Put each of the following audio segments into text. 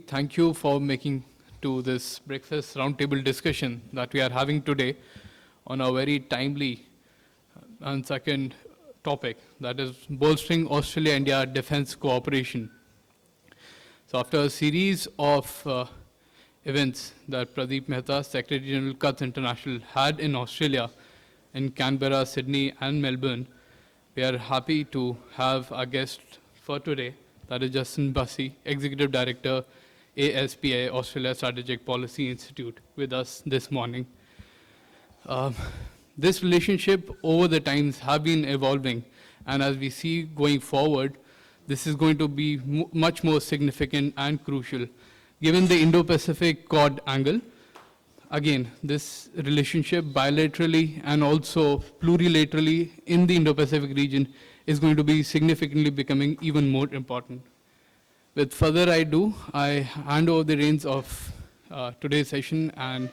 thank you for making to this breakfast roundtable discussion that we are having today on a very timely and second topic, that is bolstering Australia-India defense cooperation. So after a series of events that Pradeep Mehta, Secretary General Cuts International, had in Australia, in Canberra, Sydney, and Melbourne, we are happy to have our guest for today, that is Justin Bussey, Executive Director, ASPI, Australia Strategic Policy Institute, with us this morning. This relationship over the times have been evolving, and as we see going forward, this is going to be much more significant and crucial. Given the Indo-Pacific Quad angle, again, this relationship bilaterally and also plurilaterally in the Indo-Pacific region is going to be significantly becoming even more important. With further ado, I hand over the reins of today's session and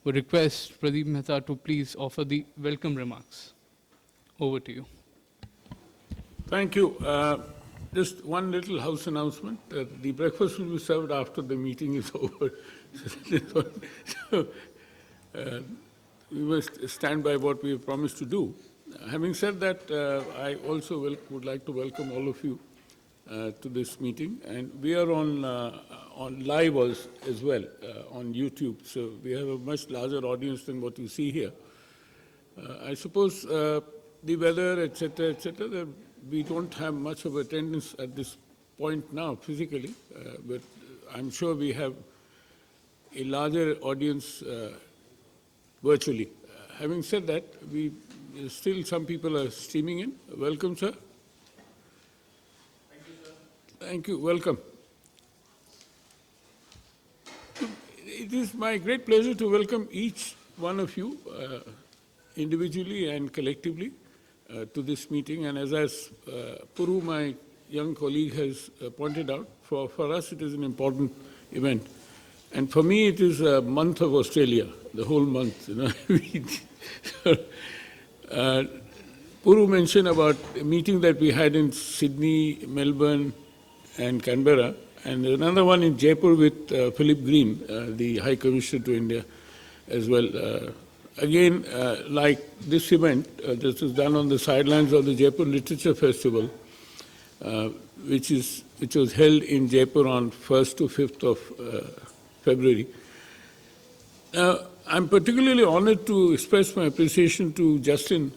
would request Pradeep Mehta to please offer the welcome remarks. Over to you. Thank you. Just one little house announcement. The breakfast will be served after the meeting is over. So, we must stand by what we have promised to do. Having said that, I also would like to welcome all of you to this meeting, and we are on live as well on YouTube, so we have a much larger audience than what you see here. I suppose the weather, etc., we don't have much of attendance at this point now physically, but I'm sure we have a larger audience virtually. Having said that, still some people are streaming in. Welcome, sir. Thank you, sir. Thank you. Welcome. It is my great pleasure to welcome each one of you individually and collectively to this meeting. And as Puru, my young colleague, has pointed out, for us it is an important event. And for me, it is a month of Australia, the whole month. Puru mentioned about a meeting that we had in Sydney, Melbourne, and Canberra, and another one in Jaipur with Philip Green, the High Commissioner to India, as well. Again, like this event, this was done on the sidelines of the Jaipur Literature Festival, which was held in Jaipur on 1st to 5th of February. I'm particularly honored to express my appreciation to Justin,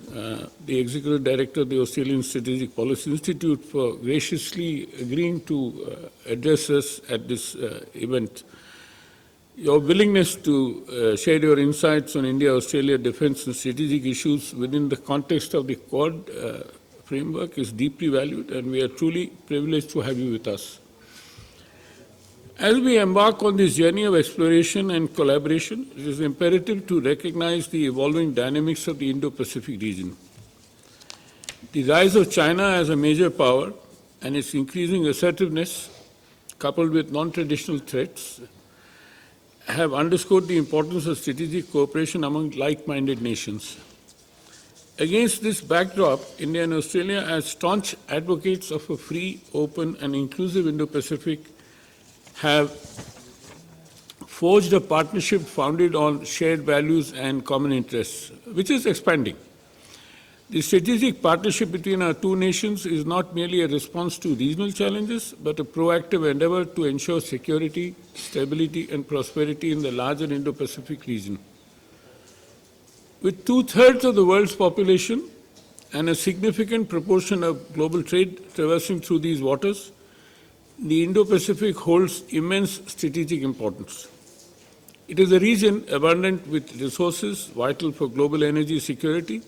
the Executive Director of the Australian Strategic Policy Institute, for graciously agreeing to address us at this event. Your willingness to share your insights on India-Australia defense and strategic issues within the context of the Quad framework is deeply valued, and we are truly privileged to have you with us. As we embark on this journey of exploration and collaboration, it is imperative to recognize the evolving dynamics of the Indo-Pacific region. The rise of China as a major power and its increasing assertiveness, coupled with non-traditional threats, have underscored the importance of strategic cooperation among like-minded nations. Against this backdrop, India and Australia, as staunch advocates of a free, open, and inclusive Indo-Pacific, have forged a partnership founded on shared values and common interests, which is expanding. The strategic partnership between our two nations is not merely a response to regional challenges, but a proactive endeavor to ensure security, stability, and prosperity in the larger Indo-Pacific region. With 2/3 of the world's population and a significant proportion of global trade traversing through these waters, the Indo-Pacific holds immense strategic importance. It is a region abundant with resources vital for global energy security,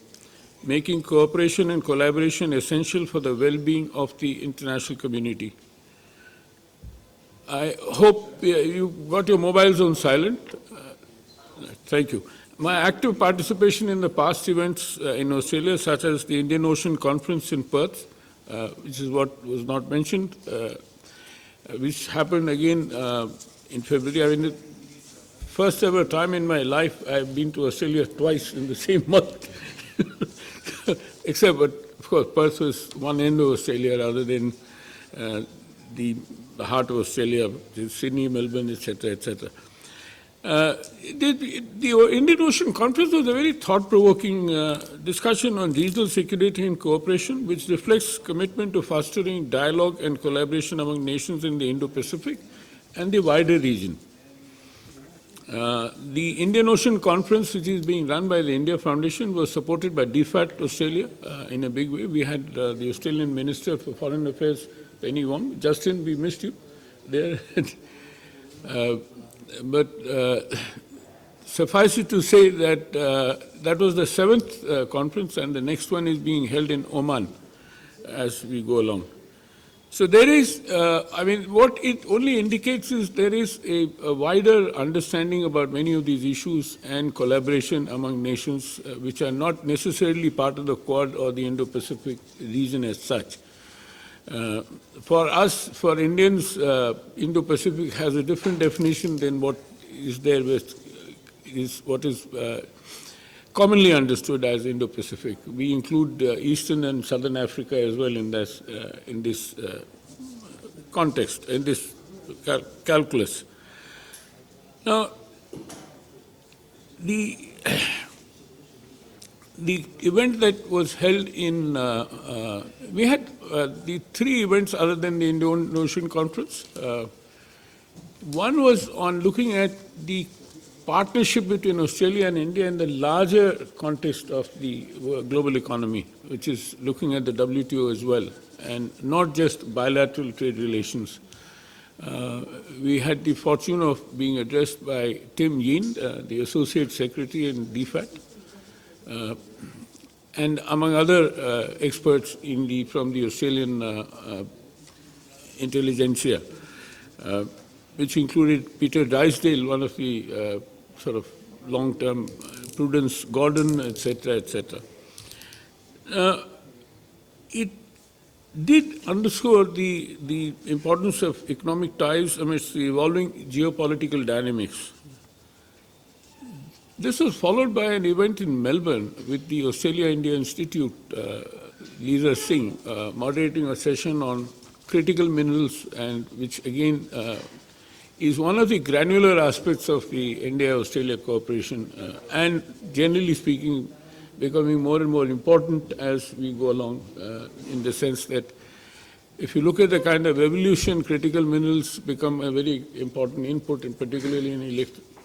making cooperation and collaboration essential for the well-being of the international community. I hope you got your mobiles on silent. Thank you. My active participation in the past events in Australia, such as the Indian Ocean Conference in Perth, which is what was not mentioned, which happened again in February. I mean, the first ever time in my life I've been to Australia twice in the same month. Except, but of course, Perth was one end of Australia rather than the the heart of Australia, which is Sydney, Melbourne, etc., etc. The Indian Ocean Conference was a very thought-provoking discussion on regional security and cooperation, which reflects commitment to fostering dialogue and collaboration among nations in the Indo-Pacific and the wider region. The Indian Ocean Conference, which is being run by the India Foundation, was supported by DFAT Australia in a big way. We had the Australian Minister for Foreign Affairs, Penny Wong. Justin, we missed you there. But suffice it to say that that was the 7th conference, and the next one is being held in Oman as we go along. So there is, what it only indicates is there is a wider understanding about many of these issues and collaboration among nations which are not necessarily part of the Quad or the Indo-Pacific region as such. For us, for Indians, Indo-Pacific has a different definition than what is there what is commonly understood as Indo-Pacific. We include Eastern and Southern Africa as well in this context, in this calculus. Now, the event that was held in, we had the 3 events other than the Indian Ocean Conference. One was on looking at the partnership between Australia and India in the larger context of the global economy, which is looking at the WTO as well, and not just bilateral trade relations. We had the fortune of being addressed by Tim Yin, the Associate Secretary in DFAT, and among other experts from the Australian intelligentsia, which included Peter Drysdale, one of the sort of long-term Prudence Gordon, etc., etc. It did underscore the importance of economic ties amidst the evolving geopolitical dynamics. This was followed by an event in Melbourne with the Australia-India Institute, Lisa Singh, moderating a session on critical minerals, and which again is one of the granular aspects of the India-Australia cooperation, and generally speaking, becoming more and more important as we go along, in the sense that if you look at the kind of evolution, critical minerals become a very important input, and particularly in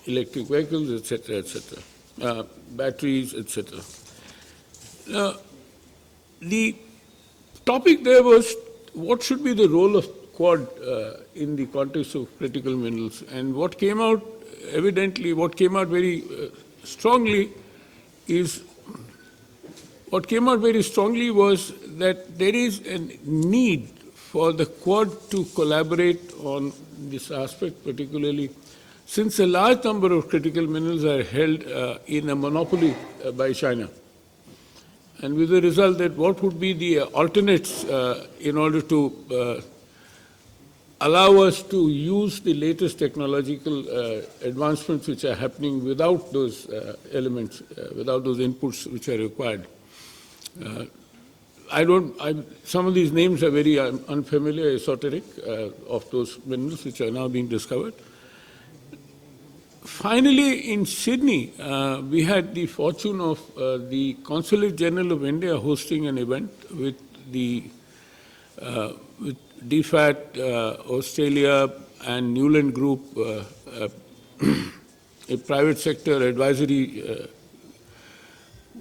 electric vehicles, etc., etc., batteries, etc. The topic there was what should be the role of Quad in the context of critical minerals, and what came out very strongly was that there is a need for the Quad to collaborate on this aspect, particularly since a large number of critical minerals are held in a monopoly by China. And with the result that what would be the alternates in order to allow us to use the latest technological advancements which are happening without those elements, without those inputs which are required. Some of these names are very unfamiliar, esoteric, of those minerals which are now being discovered. Finally, in Sydney, we had the fortune of the Consulate General of India hosting an event with with DFAT, Australia, and Newland Group, a private sector advisory,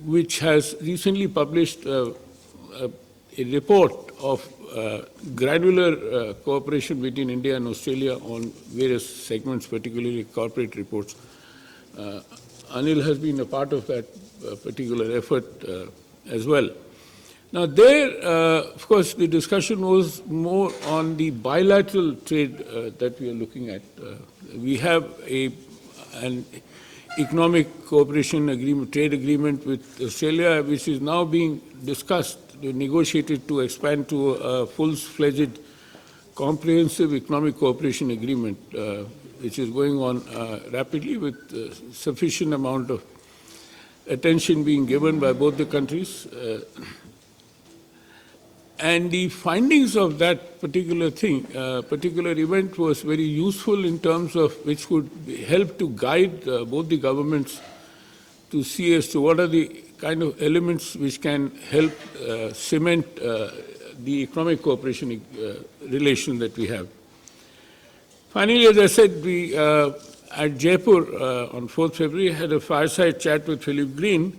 which has recently published a report of granular cooperation between India and Australia on various segments, particularly corporate reports. Anil has been a part of that particular effort as well. Now there, of course, the discussion was more on the bilateral trade that we are looking at. We have an economic cooperation agreement, trade agreement with Australia, which is now being discussed, negotiated to expand to a full-fledged comprehensive economic cooperation agreement, which is going on rapidly with sufficient amount of attention being given by both the countries. And the findings of that particular particular event was very useful in terms of which could help to guide both the governments to see as to what are the kind of elements which can help cement the economic cooperation relation that we have. Finally, as I said, we at Jaipur on 4th February had a fireside chat with Philip Green,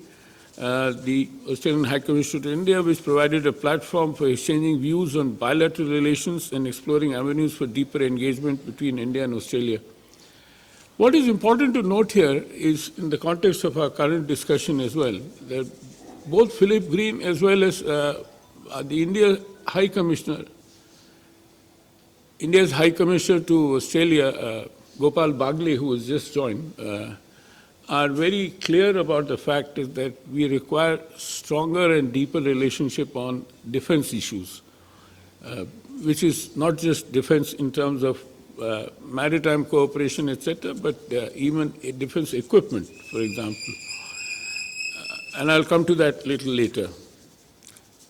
the Australian High Commissioner to India, which provided a platform for exchanging views on bilateral relations and exploring avenues for deeper engagement between India and Australia. What is important to note here is, in the context of our current discussion as well, that both Philip Green as well as the India's High Commissioner to Australia, Gopal Bagle, who has just joined, are very clear about the fact that we require stronger and deeper relationship on defense issues, which is not just defense in terms of maritime cooperation, etc., but even defense equipment, for example. And I'll come to that a little later.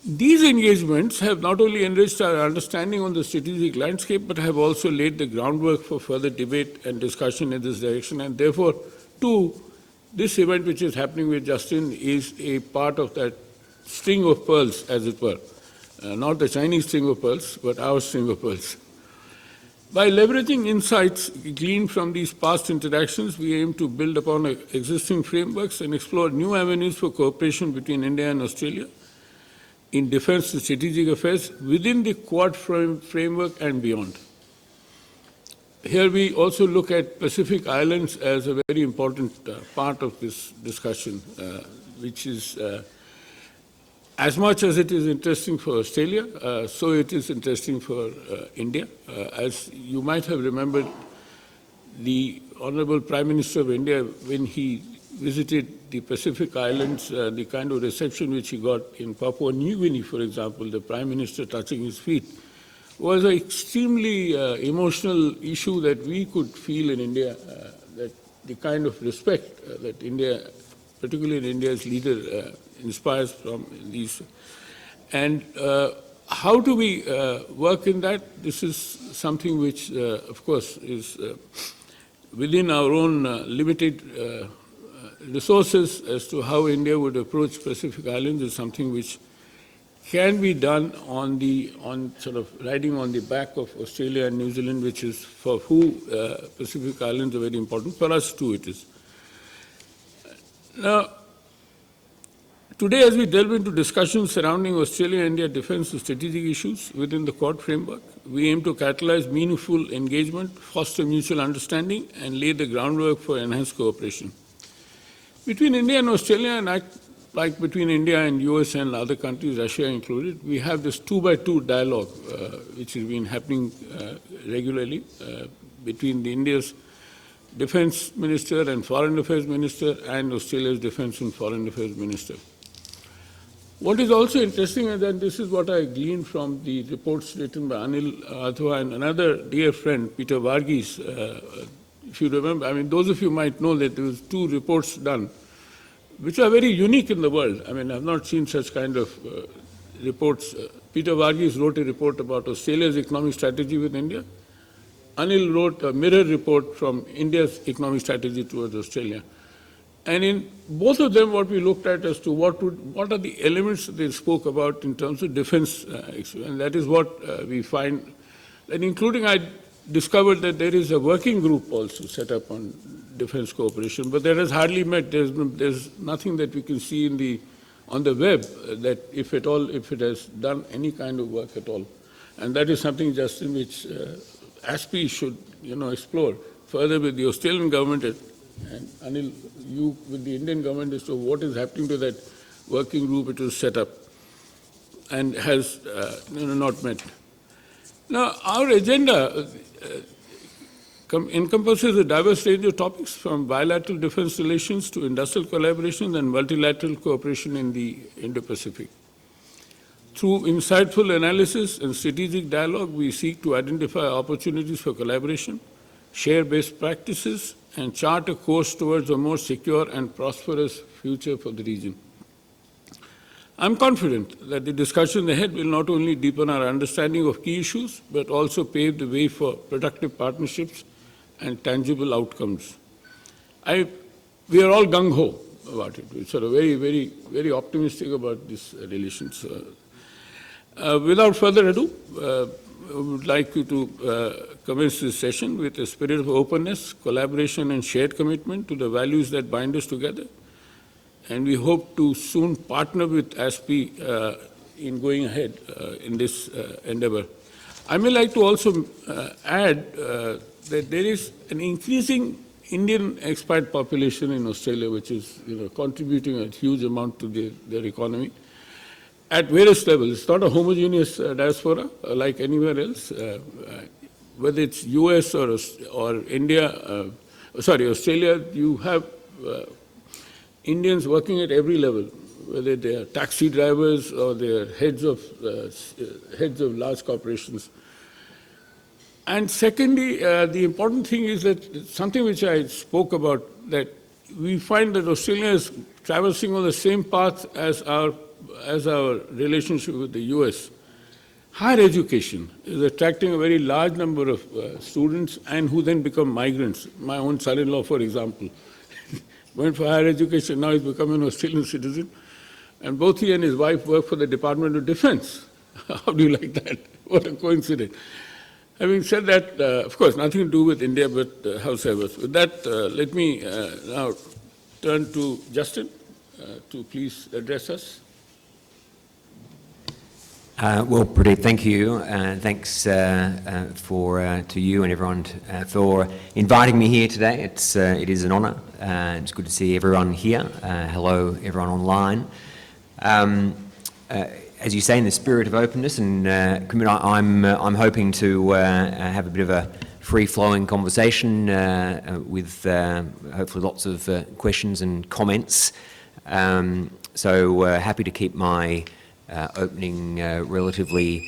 These engagements have not only enriched our understanding on the strategic landscape, but have also laid the groundwork for further debate and discussion in this direction. And therefore, too, this event which is happening with Justin is a part of that string of pearls, as it were. Not the Chinese string of pearls, but our string of pearls. By leveraging insights gleaned from these past interactions, we aim to build upon existing frameworks and explore new avenues for cooperation between India and Australia in defense and strategic affairs within the Quad framework and beyond. Here we also look at Pacific Islands as a very important part of this discussion, which is, as much as it is interesting for Australia, so it is interesting for India. As you might have remembered, the Honorable Prime Minister of India, when he visited the Pacific Islands, the kind of reception which he got in Papua New Guinea, for example, the Prime Minister touching his feet, was an extremely emotional issue that we could feel in India, that the kind of respect that India, particularly India's leader, inspires from these. And how do we work in that? This is something which, of course, is within our own limited resources as to how India would approach Pacific Islands is something which can be done on sort of riding on the back of Australia and New Zealand, which is for who Pacific Islands are very important. For us too it is. Now, today as we delve into discussions surrounding Australia-India defense and strategic issues within the Quad framework, we aim to catalyze meaningful engagement, foster mutual understanding, and lay the groundwork for enhanced cooperation. Between India and Australia, and like between India and US and other countries, Russia included, we have this 2x2 dialogue, which has been happening regularly between the India's Defense Minister and Foreign Affairs Minister and Australia's Defense and Foreign Affairs Minister. What is also interesting is that this is what I gleaned from the reports written by Anil Athwa and another dear friend, Peter Varghese. If you remember, I mean, those of you might know that there was 2 reports done, which are very unique in the world. I mean, I've not seen such kind of reports. Peter Varghese wrote a report about Australia's economic strategy with India. Anil wrote a mirror report from India's economic strategy towards Australia. And in both of them, what we looked at as to what are the elements that they spoke about in terms of defense, and that is what we find. And including, I discovered that there is a working group also set up on defense cooperation, but that has hardly met. There's nothing that we can see on the web that, if at all, if it has done any kind of work at all. And that is something, Justin, which ASPI should, explore further with the Australian government and Anil, you with the Indian government as to what is happening to that working group it was set up and has not met. Now, our agenda encompasses a diverse range of topics, from bilateral defense relations to industrial collaboration and multilateral cooperation in the Indo-Pacific. Through insightful analysis and strategic dialogue, we seek to identify opportunities for collaboration, share best practices, and chart a course towards a more secure and prosperous future for the region. I'm confident that the discussion ahead will not only deepen our understanding of key issues, but also pave the way for productive partnerships and tangible outcomes. We are all gung-ho about it. We're sort of very optimistic about these relations. Without further ado, I would like you to commence this session with a spirit of openness, collaboration, and shared commitment to the values that bind us together. And we hope to soon partner with ASPI in going ahead in this endeavor. I may like to also add that there is an increasing Indian expat population in Australia, which is contributing a huge amount to their economy at various levels. It's not a homogeneous diaspora like anywhere else. Whether it's US or India, Australia, you have Indians working at every level, whether they are taxi drivers or they are heads of large corporations. And secondly, the important thing is that something which I spoke about, that we find that Australia is traversing on the same path as our relationship with the US. Higher education is attracting a very large number of students and who then become migrants. My own son-in-law, for example, went for higher education, now he's become an Australian citizen. And both he and his wife work for the Department of Defense. How do you like that? What a coincidence. Having said that, of course, nothing to do with India, but howsoever. With that, let me now turn to Justin to please address us. Well, Pradeep, thank you. Thanks to you and everyone for inviting me here today. It is an honour. It's good to see everyone here. Hello, everyone online. As you say, in the spirit of openness and commitment, I'm hoping to have a bit of a free-flowing conversation with hopefully lots of questions and comments. So happy to keep my opening relatively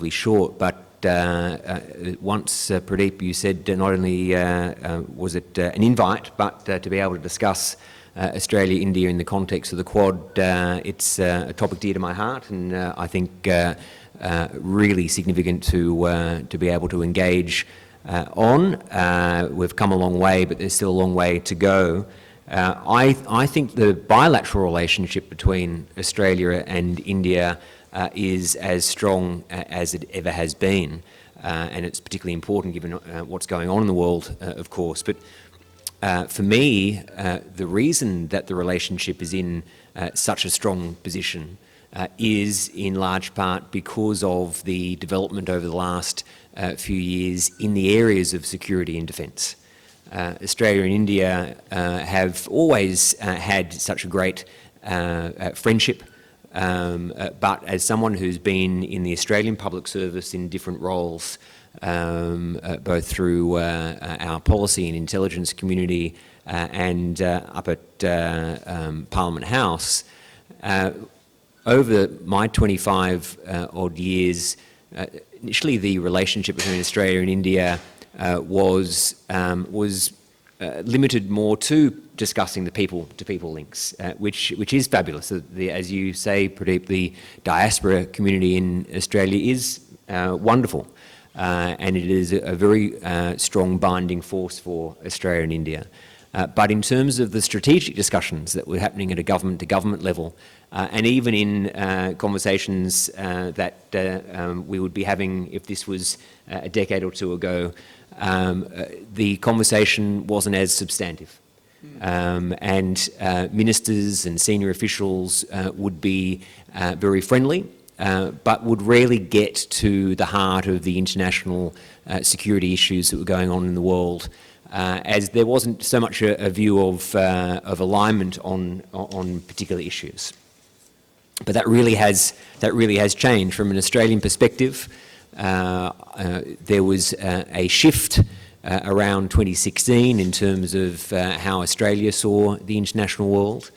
short, but once, Pradeep, you said not only was it an invite, but to be able to discuss Australia, India in the context of the Quad, it's a topic dear to my heart, and I think really significant to be able to engage on. We've come a long way, but there's still a long way to go. I think the bilateral relationship between Australia and India is as strong as it ever has been, and it's particularly important given what's going on in the world, of course. But for me, the reason that the relationship is in such a strong position is in large part because of the development over the last few years in the areas of security and defence. Australia and India have always had such a great friendship, but as someone who's been in the Australian public service in different roles, both through our policy and intelligence community and up at Parliament House, over my 25 odd years, initially the relationship between Australia and India was limited more to discussing the people-to-people links, which is fabulous. As you say, Pradeep, the diaspora community in Australia is wonderful, and it is a very strong binding force for Australia and India. But in terms of the strategic discussions that were happening at a government-to-government level, and even in conversations that we would be having if this was a decade or two ago, the conversation wasn't as substantive. And ministers and senior officials would be very friendly, but would rarely get to the heart of the international security issues that were going on in the world, as there wasn't so much a view of alignment on particular issues. But that really has changed from an Australian perspective. There was a shift around 2016 in terms of how Australia saw the international world,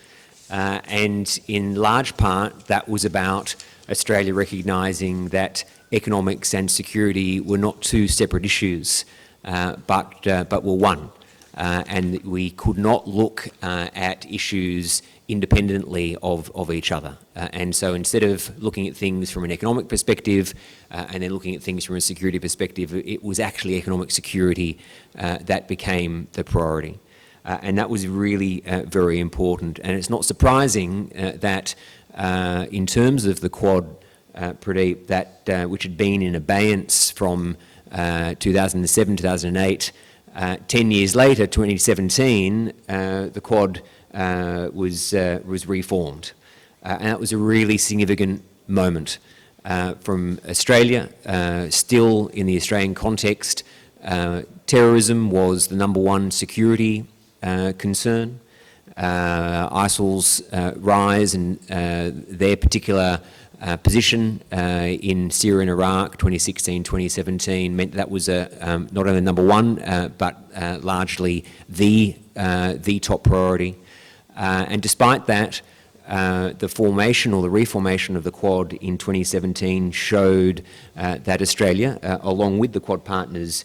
and in large part that was about Australia recognising that economics and security were not two separate issues, but were one. And we could not look at issues independently of each other. And so instead of looking at things from an economic perspective and then looking at things from a security perspective, it was actually economic security that became the priority. And that was really very important. And it's not surprising that in terms of the Quad, Pradeep, that which had been in abeyance from 2007, 2008, 10 years later, 2017, the Quad was reformed. And that was a really significant moment. From Australia, still in the Australian context, terrorism was the #1 security concern. ISIL's rise and their particular position in Syria and Iraq, 2016, 2017, meant that was not only #1, but largely the top priority. And despite that, the formation or the reformation of the Quad in 2017 showed that Australia, along with the Quad partners,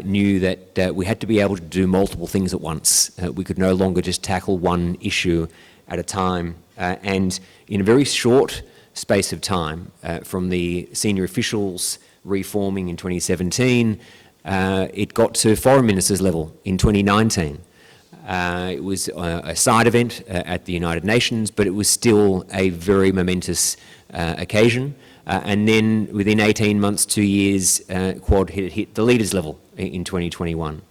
knew that we had to be able to do multiple things at once. We could no longer just tackle one issue at a time. And in a very short space of time, from the senior officials reforming in 2017, it got to foreign ministers level in 2019. It was a side event at the United Nations, but it was still a very momentous occasion. And then within 18 months, 2 years, Quad hit the leaders level in 2021.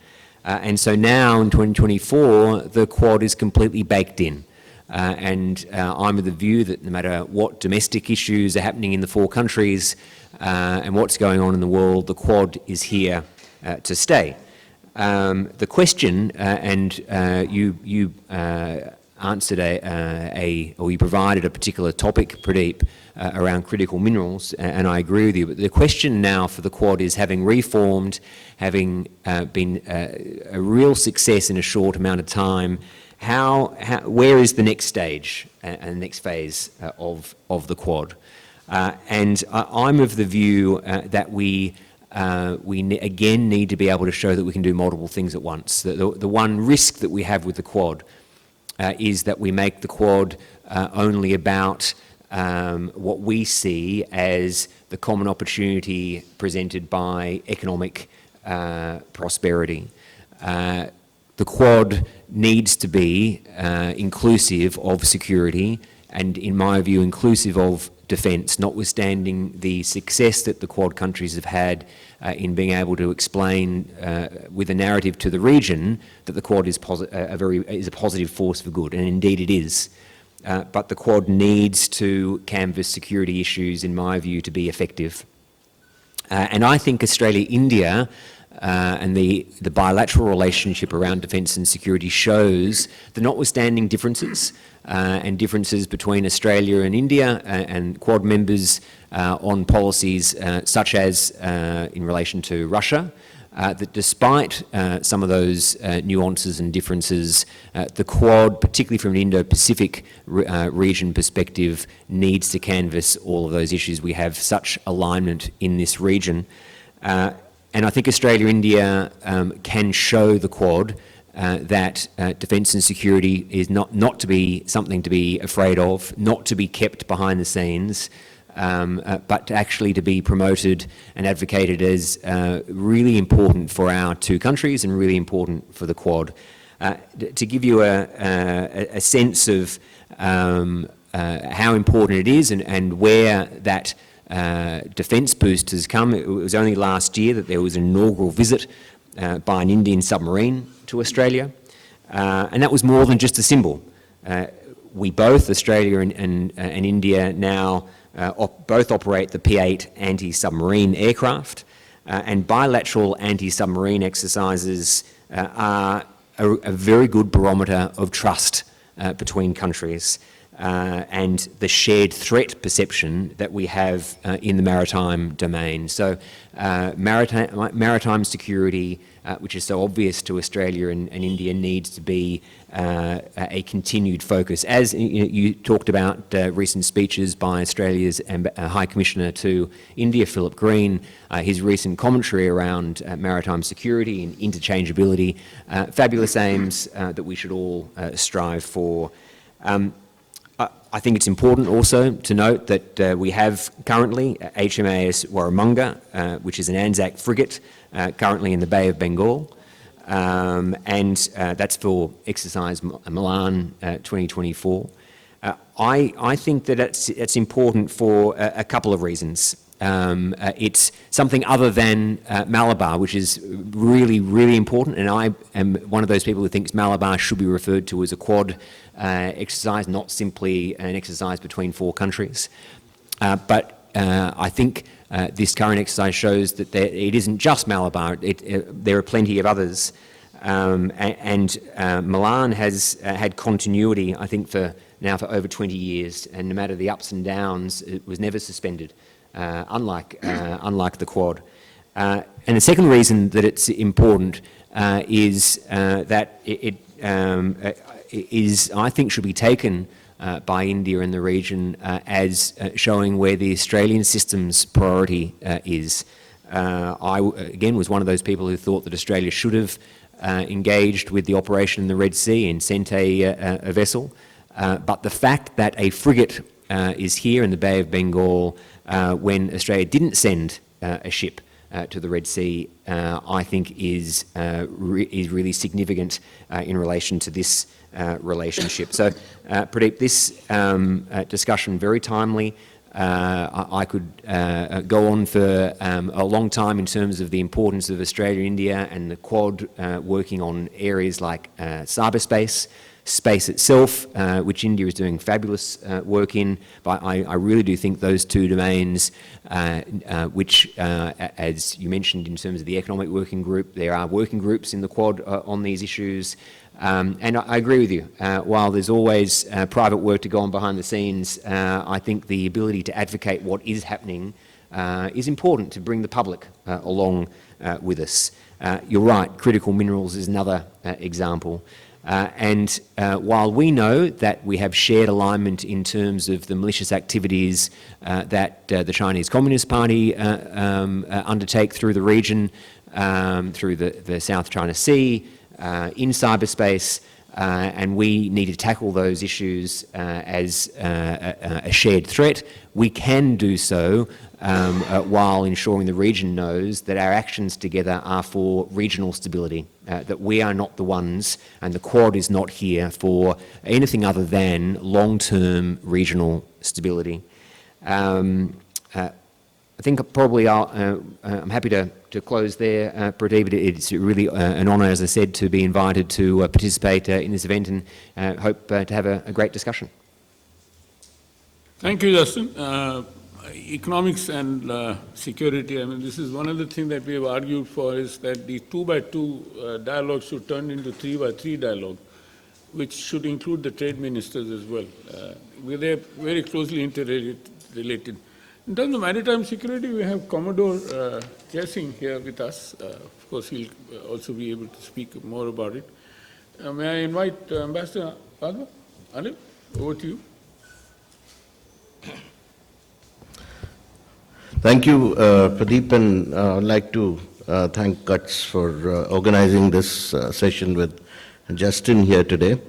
And so now in 2024, the Quad is completely baked in. And I'm of the view that no matter what domestic issues are happening in the 4 countries and what's going on in the world, the Quad is here to stay. The question, and you answered or you provided a particular topic, Pradeep, around critical minerals, and I agree with you, but the question now for the Quad is, having reformed, having been a real success in a short amount of time, where is the next stage and the next phase of the Quad? And I'm of the view that we again need to be able to show that we can do multiple things at once. The one risk that we have with the Quad is that we make the Quad only about what we see as the common opportunity presented by economic prosperity. The Quad needs to be inclusive of security and, in my view, inclusive of defence, notwithstanding the success that the Quad countries have had in being able to explain with a narrative to the region that the Quad is a positive force for good, and indeed it is. But the Quad needs to canvass security issues, in my view, to be effective. And I think Australia-India and the bilateral relationship around defence and security shows that, notwithstanding differences and differences between Australia and India and Quad members on policies such as in relation to Russia, that despite some of those nuances and differences, the Quad, particularly from an Indo-Pacific region perspective, needs to canvass all of those issues. We have such alignment in this region. And I think Australia-India can show the Quad that defence and security is not to be something to be afraid of, not to be kept behind the scenes, but actually to be promoted and advocated as really important for our 2 countries and really important for the Quad. To give you a sense of how important it is and where that defence boost has come, it was only last year that there was an inaugural visit by an Indian submarine to Australia, and that was more than just a symbol. We both, Australia and India, now both operate the P-8 anti-submarine aircraft, and bilateral anti-submarine exercises are a very good barometer of trust between countries and the shared threat perception that we have in the maritime domain. So maritime security, which is so obvious to Australia and India, needs to be a continued focus. As you talked about recent speeches by Australia's High Commissioner to India, Philip Green, his recent commentary around maritime security and interchangeability, fabulous aims that we should all strive for. I think it's important also to note that we have currently HMAS Warramunga, which is an Anzac frigate, currently in the Bay of Bengal, and that's for exercise Milan 2024. I think that it's important for a couple of reasons. It's something other than Malabar, which is really, really important, and I am one of those people who thinks Malabar should be referred to as a quad exercise, not simply an exercise between 4 countries. But I think this current exercise shows that it isn't just Malabar, there are plenty of others. And Milan has had continuity, I think, for over 20 years, and no matter the ups and downs, it was never suspended. Unlike the quad. And the second reason that it's important is that it is, I think, should be taken by India and the region as showing where the Australian system's priority is. I, again, was one of those people who thought that Australia should have engaged with the operation in the Red Sea and sent a vessel. But the fact that a frigate is here in the Bay of Bengal when Australia didn't send a ship to the Red Sea, I think is really significant in relation to this relationship. So, Pradeep, this discussion very timely. I could go on for a long time in terms of the importance of Australia, India, and the Quad working on areas like cyberspace. Space itself, which India is doing fabulous work in, but I really do think those two domains, which, as you mentioned in terms of the economic working group, there are working groups in the Quad on these issues, and I agree with you. While there's always private work to go on behind the scenes, I think the ability to advocate what is happening is important to bring the public along with us. You're right, critical minerals is another example. And while we know that we have shared alignment in terms of the malicious activities that the Chinese Communist Party undertake through the region, through the South China Sea, in cyberspace, and we need to tackle those issues as a shared threat, we can do so while ensuring the region knows that our actions together are for regional stability, that we are not the ones, and the Quad is not here for anything other than long-term regional stability. I think probably I'm happy to close there, Pradeep. It's really an honour, as I said, to be invited to participate in this event, and hope to have a great discussion. Thank you, Justin. Economics and security, I mean, this is one of the things that we have argued for, is that the 2x2 dialogue should turn into 3x3 dialogue, which should include the trade ministers as well. They're very closely interrelated. In terms of maritime security, we have Commodore Jessing here with us. Of course, he'll also be able to speak more about it. May I invite Ambassador Padma? Anil, over to you. Thank you, Pradeep, and I'd like to thank GUTS for organizing this session with Justin here today.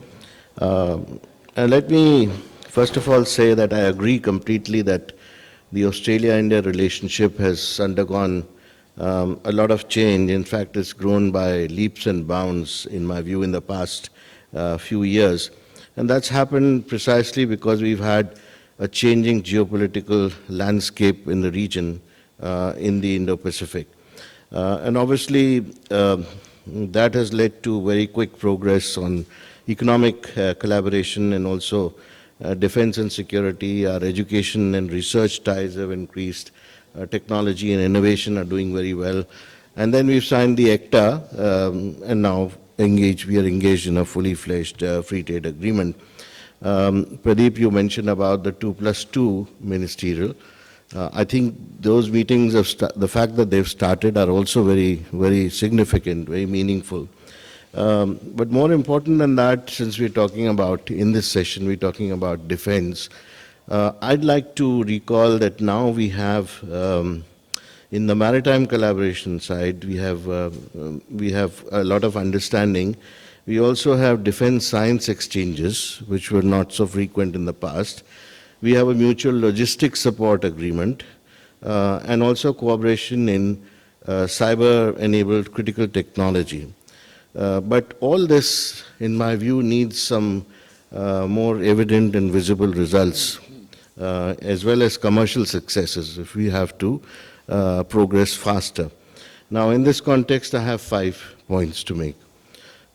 Let me first of all say that I agree completely that the Australia-India relationship has undergone a lot of change. In fact, it's grown by leaps and bounds, in my view, in the past few years. And that's happened precisely because we've had a changing geopolitical landscape in the region, in the Indo-Pacific. And obviously, that has led to very quick progress on economic collaboration and also defense and security. Our education and research ties have increased. Technology and innovation are doing very well. And then we've signed the ECTA, and now we are engaged in a fully fledged free trade agreement. Pradeep, you mentioned about the 2+2 ministerial. I think those meetings, the fact that they've started are also very, very significant, very meaningful. But more important than that, since we're talking about, in this session, we're talking about defense, I'd like to recall that now we have, in the maritime collaboration side, we have a lot of understanding We also have defense science exchanges, which were not so frequent in the past. We have a mutual logistics support agreement, and also cooperation in cyber-enabled critical technology. But all this, in my view, needs some more evident and visible results, as well as commercial successes if we have to progress faster. Now, in this context, I have 5 points to make.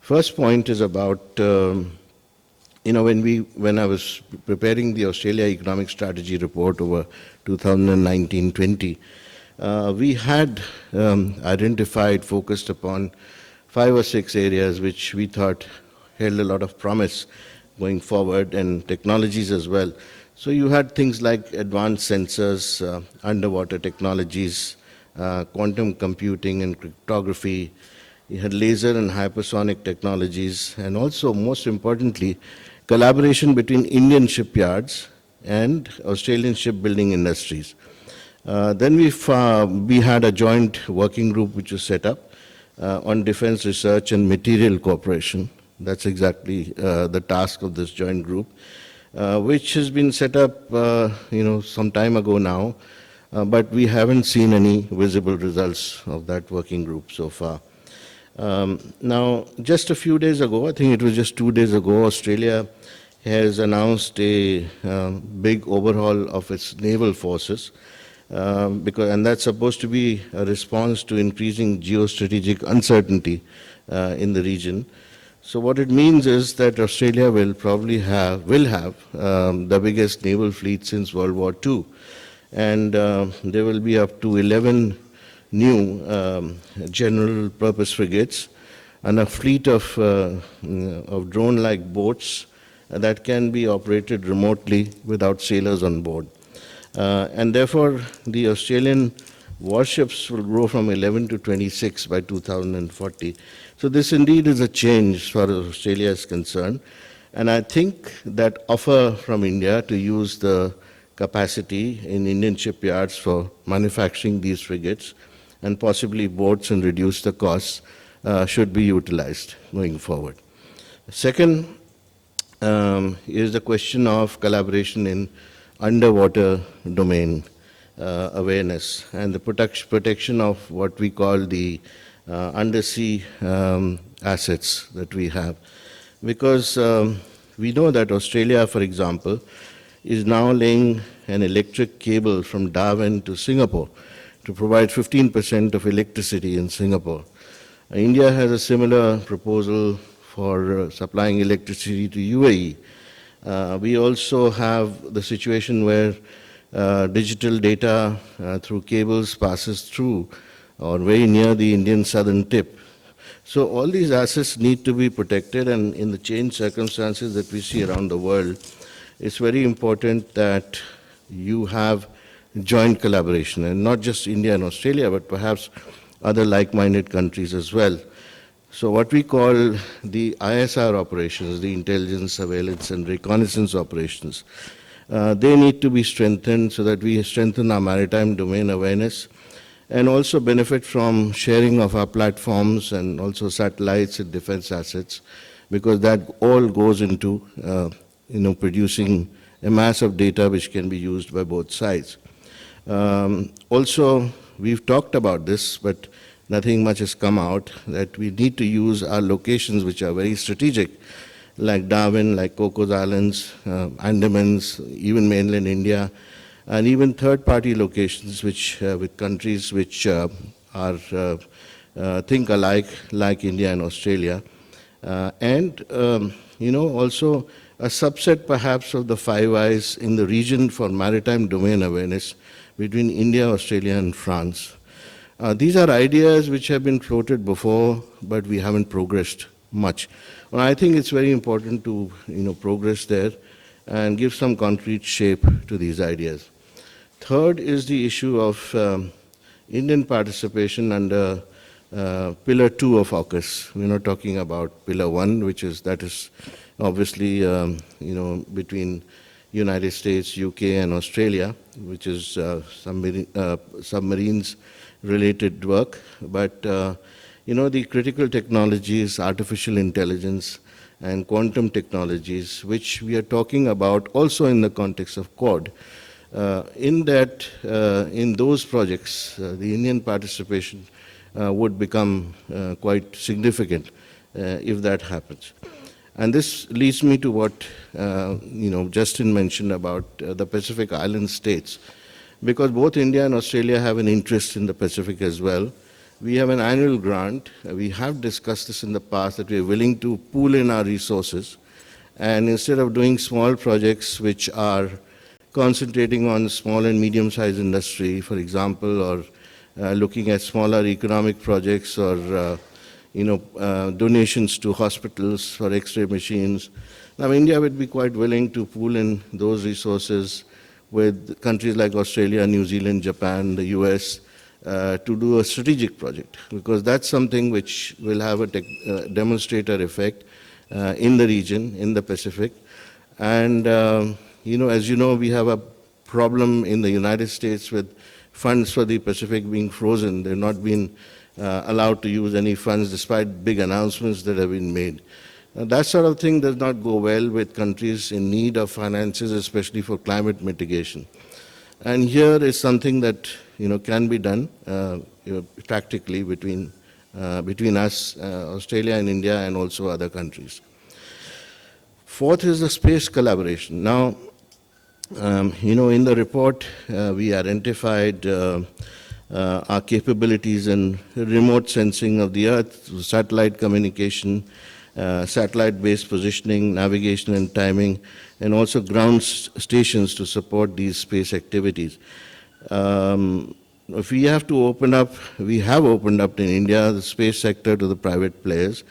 First point is about, when I was preparing the Australia Economic Strategy report over 2019-20, we had identified, focused upon 5 or 6 areas which we thought held a lot of promise going forward, and technologies as well. So you had things like advanced sensors, underwater technologies, quantum computing and cryptography. You had laser and hypersonic technologies, and also, most importantly, collaboration between Indian shipyards and Australian shipbuilding industries. Then we had a joint working group which was set up on defense research and material cooperation. That's exactly the task of this joint group, which has been set up some time ago now, but we haven't seen any visible results of that working group so far. Now, just a few days ago, I think it was just 2 days ago, Australia has announced a big overhaul of its naval forces, and that's supposed to be a response to increasing geostrategic uncertainty in the region. So what it means is that Australia will have the biggest naval fleet since World War II, and there will be up to 11 new general purpose frigates and a fleet of drone-like boats that can be operated remotely without sailors on board. And therefore, the Australian warships will grow from 11 to 26 by 2040. So this indeed is a change as far as Australia is concerned. And I think that offer from India to use the capacity in Indian shipyards for manufacturing these frigates and possibly boats and reduce the costs should be utilized going forward. Second is the question of collaboration in underwater domain awareness and the protection of what we call the undersea assets that we have. Because we know that Australia, for example, is now laying an electric cable from Darwin to Singapore to provide 15% of electricity in Singapore. India has a similar proposal for supplying electricity to UAE. We also have the situation where digital data through cables passes through or very near the Indian southern tip. So all these assets need to be protected, and in the changed circumstances that we see around the world, it's very important that you have joint collaboration, and not just India and Australia, but perhaps other like-minded countries as well. So what we call the ISR operations, the intelligence, surveillance, and reconnaissance operations, they need to be strengthened so that we strengthen our maritime domain awareness and also benefit from sharing of our platforms and also satellites and defense assets, because that all goes into producing a mass of data which can be used by both sides. Also, we've talked about this, but nothing much has come out, that we need to use our locations which are very strategic, like Darwin, like Cocos Islands, Andamans, even mainland India, and even third-party locations which with countries which are think alike, like India and Australia, and also a subset perhaps of the Five Eyes in the region for maritime domain awareness between India, Australia, and France. These are ideas which have been floated before, but we haven't progressed much. Well, I think it's very important to progress there and give some concrete shape to these ideas. Third is the issue of Indian participation under Pillar 2 of AUKUS. We're not talking about Pillar 1, that is obviously between United States, UK, and Australia, which is submarines related work. But the critical technologies, artificial intelligence, and quantum technologies, which we are talking about also in the context of Quad. In those projects, the Indian participation would become quite significant if that happens. And this leads me to what Justin mentioned about the Pacific Island states, because both India and Australia have an interest in the Pacific as well. We have an annual grant. We have discussed this in the past, that we are willing to pool in our resources, and instead of doing small projects which are concentrating on small and medium-sized industry, for example, or looking at smaller economic projects, or donations to hospitals for X-ray machines. Now, India would be quite willing to pool in those resources with countries like Australia, New Zealand, Japan, the US, to do a strategic project, because that's something which will have a demonstrator effect in the region, in the Pacific. And, as you know, we have a problem in the United States with funds for the Pacific being frozen. They've not been allowed to use any funds despite big announcements that have been made. That sort of thing does not go well with countries in need of finances, especially for climate mitigation. And here is something that can be done practically between us, Australia and India, and also other countries. Fourth is the space collaboration. Now, in the report, we identified our capabilities in remote sensing of the Earth, satellite communication, satellite-based positioning, navigation and timing, and also ground stations to support these space activities. If we have to open up, we have opened up in India the space sector to the private players,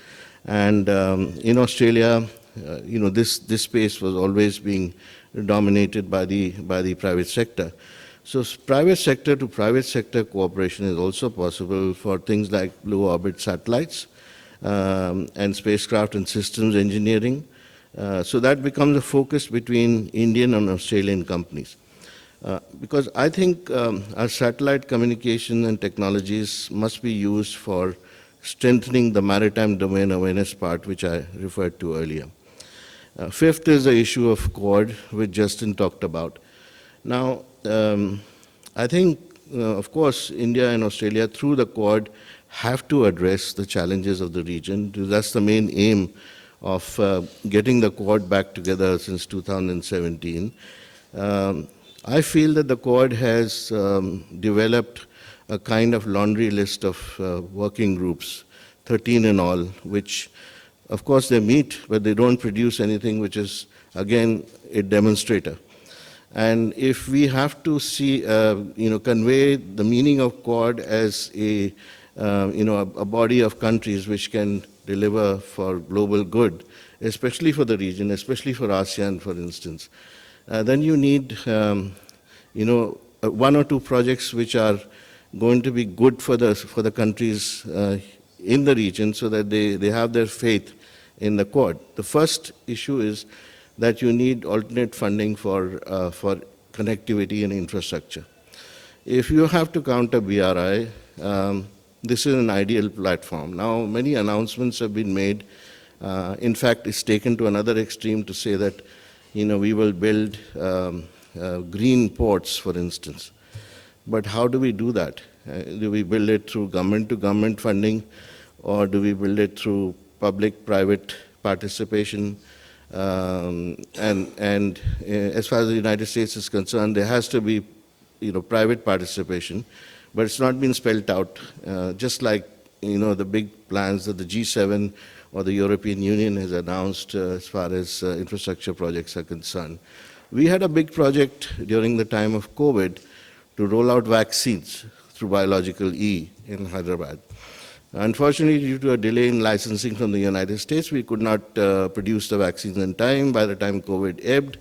and in Australia, this space was always being dominated by the private sector. So private sector to private sector cooperation is also possible for things like blue orbit satellites and spacecraft and systems engineering. So that becomes a focus between Indian and Australian companies. Because I think our satellite communication and technologies must be used for strengthening the maritime domain awareness part, which I referred to earlier. Fifth is the issue of Quad, which Justin talked about. Now, I think, of course, India and Australia, through the Quad, have to address the challenges of the region. That's the main aim of getting the Quad back together since 2017. I feel that the Quad has developed a kind of laundry list of working groups, 13 in all, which, of course, they meet, but they don't produce anything which is, again, a demonstrator. And if we have to see, convey the meaning of Quad as a body of countries which can deliver for global good, especially for the region, especially for ASEAN, for instance, then you need, one or two projects which are going to be good for the countries in the region, so that they have their faith in the Quad. The first issue is that you need alternate funding for connectivity and infrastructure. If you have to counter BRI, this is an ideal platform. Now, many announcements have been made. In fact, it's taken to another extreme to say that, we will build green ports, for instance. But how do we do that? Do we build it through government-to-government funding, or do we build it through public-private participation? And as far as the United States is concerned, there has to be, private participation, but it's not been spelled out. Just like, the big plans that the G7 or the European Union has announced as far as infrastructure projects are concerned. We had a big project during the time of COVID to roll out vaccines through Biological E in Hyderabad. Unfortunately, due to a delay in licensing from the United States, we could not produce the vaccines in time. By the time COVID ebbed,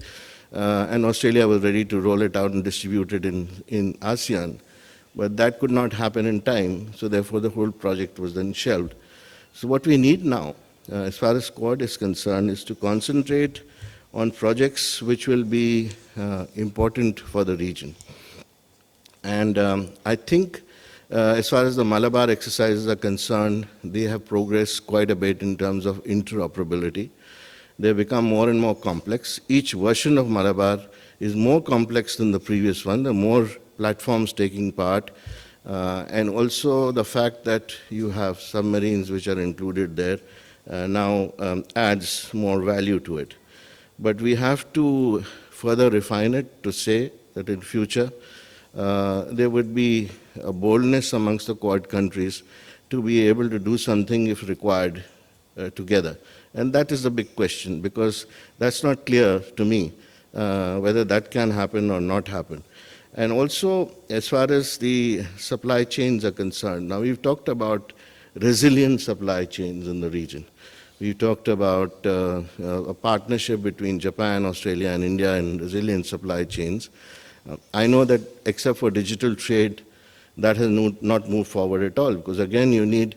and Australia was ready to roll it out and distribute it in ASEAN. But that could not happen in time, so therefore the whole project was then shelved. So what we need now, as far as Quad is concerned, is to concentrate on projects which will be important for the region. And I think As far as the Malabar exercises are concerned, they have progressed quite a bit in terms of interoperability. They become more and more complex. Each version of Malabar is more complex than the previous one. There are more platforms taking part, and also the fact that you have submarines which are included there now adds more value to it. But we have to further refine it to say that in future there would be a boldness amongst the Quad countries to be able to do something if required together. And that is the big question, because that's not clear to me whether that can happen or not happen. And also, as far as the supply chains are concerned, now we've talked about resilient supply chains in the region. We talked about a partnership between Japan, Australia, and India in resilient supply chains. I know that except for digital trade, that has not moved forward at all, because again, you need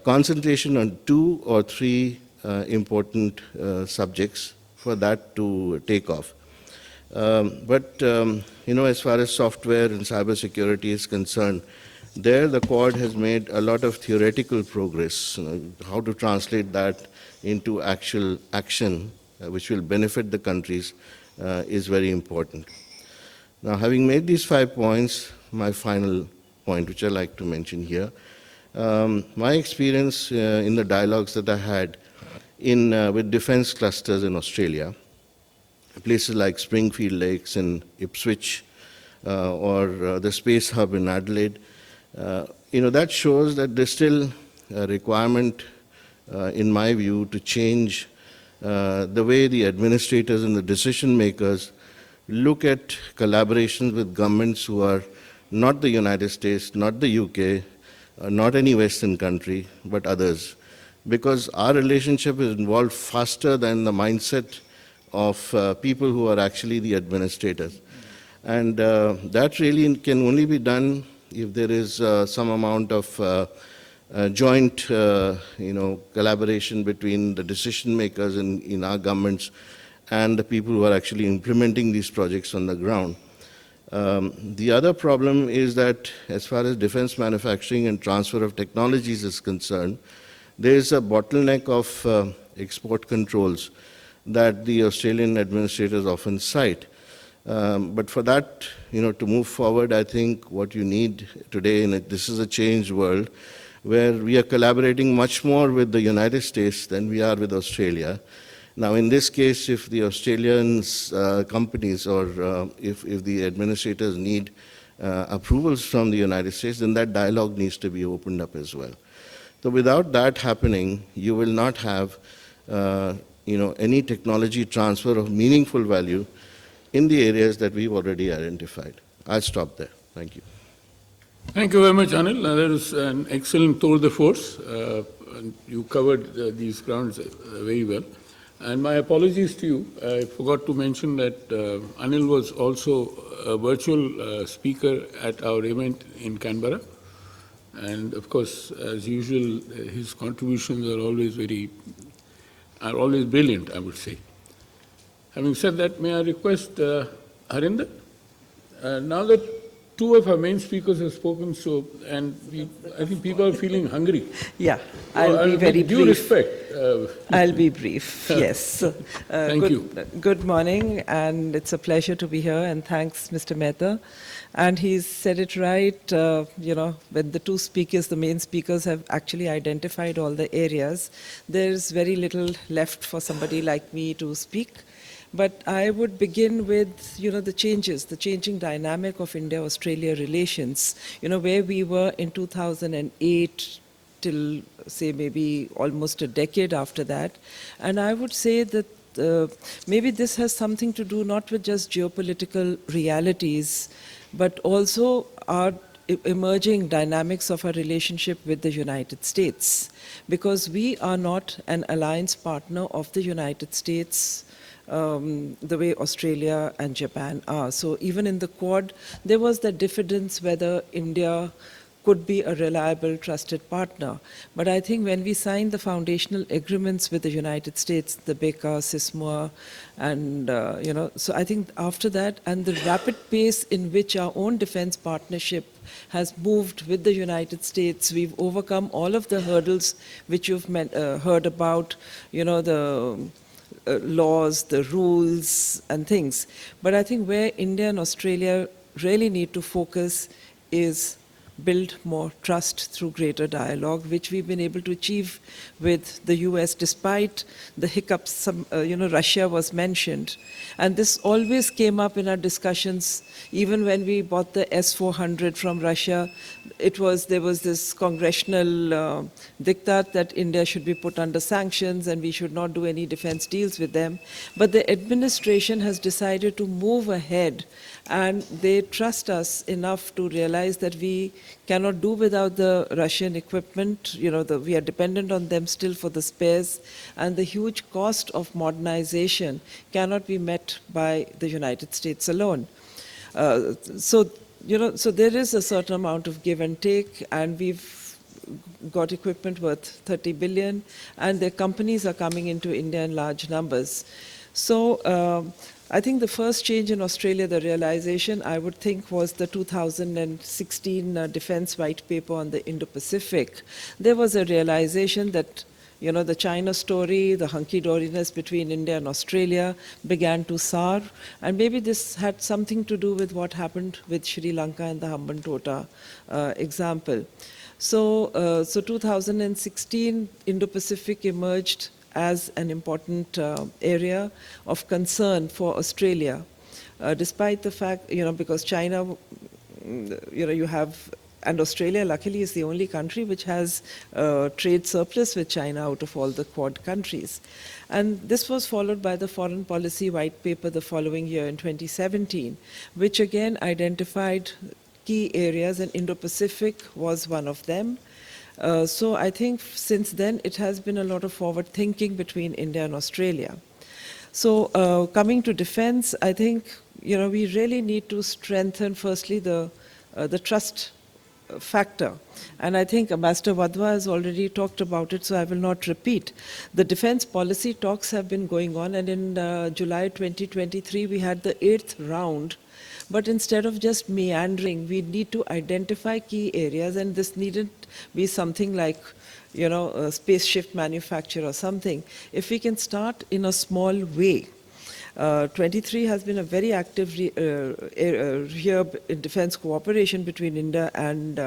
concentration on 2 or 3 important subjects for that to take off. But as far as software and cybersecurity is concerned, there the Quad has made a lot of theoretical progress. How to translate that into actual action, which will benefit the countries, is very important. Now, having made these 5 points, my final point, which I like to mention here, my experience in the dialogues that I had with defense clusters in Australia, places like Springfield Lakes in Ipswich, or the Space Hub in Adelaide, that shows that there's still a requirement, in my view, to change the way the administrators and the decision makers look at collaborations with governments who are not the United States, not the UK, not any Western country, but others. Because our relationship is involved faster than the mindset of people who are actually the administrators. And that really can only be done if there is some amount of joint collaboration between the decision makers in our governments and the people who are actually implementing these projects on the ground. The other problem is that as far as defense manufacturing and transfer of technologies is concerned, there is a bottleneck of export controls that the Australian administrators often cite. But for that, to move forward, I think what you need today, and this is a changed world, where we are collaborating much more with the United States than we are with Australia. Now, in this case, if the Australian companies or if the administrators need approvals from the United States, then that dialogue needs to be opened up as well. So without that happening, you will not have any technology transfer of meaningful value in the areas that we've already identified. I'll stop there. Thank you. Thank you very much, Anil. That was an excellent tour de force. You covered these grounds very well. And my apologies to you. I forgot to mention that Anil was also a virtual speaker at our event in Canberra. And of course, as usual, his contributions are always brilliant, I would say. Having said that, may I request Harinder? Now that 2 of our main speakers have spoken, I think people are feeling hungry. Yeah, I'll be very with due brief. respect. I'll be brief, yes. Thank you. Good morning, and it's a pleasure to be here, and thanks, Mr. Mehta. And he's said it right, when the 2 speakers, the main speakers, have actually identified all the areas, there's very little left for somebody like me to speak. But I would begin with, the changing dynamic of India-Australia relations, where we were in 2008 till, say, maybe almost a decade after that. And I would say that maybe this has something to do not with just geopolitical realities, but also our emerging dynamics of our relationship with the United States. Because we are not an alliance partner of the United States the way Australia and Japan are. So even in the Quad, there was that diffidence whether India could be a reliable, trusted partner. But I think when we signed the foundational agreements with the United States, the BECA, SISMOA, and, so I think after that, and the rapid pace in which our own defense partnership has moved with the United States, we've overcome all of the hurdles which you've heard about, the laws, the rules, and things. But I think where India and Australia really need to focus is build more trust through greater dialogue, which we've been able to achieve with the US despite the hiccups. Russia was mentioned. And this always came up in our discussions, even when we bought the S-400 from Russia. There was this congressional diktat that India should be put under sanctions and we should not do any defense deals with them. But the administration has decided to move ahead, and they trust us enough to realize that we cannot do without the Russian equipment. We are dependent on them still for the spares, and the huge cost of modernization cannot be met by the United States alone. So there is a certain amount of give and take, and we've got equipment worth 30 billion, and their companies are coming into India in large numbers. So I think the first change in Australia, the realization, I would think, was the 2016 Defense White Paper on the Indo-Pacific. There was a realization that the China story, the hunky-doriness between India and Australia began to sour, and maybe this had something to do with what happened with Sri Lanka and the Hambantota example. So 2016, Indo-Pacific emerged as an important area of concern for Australia, despite the fact, because China, you have, and Australia luckily is the only country which has trade surplus with China out of all the Quad countries. And this was followed by the Foreign Policy White Paper the following year in 2017, which again identified key areas, and Indo-Pacific was one of them. So I think since then it has been a lot of forward thinking between India and Australia. So coming to defense, I think we really need to strengthen firstly the trust factor. And I think Ambassador Wadhwa has already talked about it, so I will not repeat. The defense policy talks have been going on, and in July 2023 we had the 8th round. But instead of just meandering, we need to identify key areas, and this needn't be something like, a spaceship manufacture or something. If we can start in a small way. 23 has been a very active year in defense cooperation between India and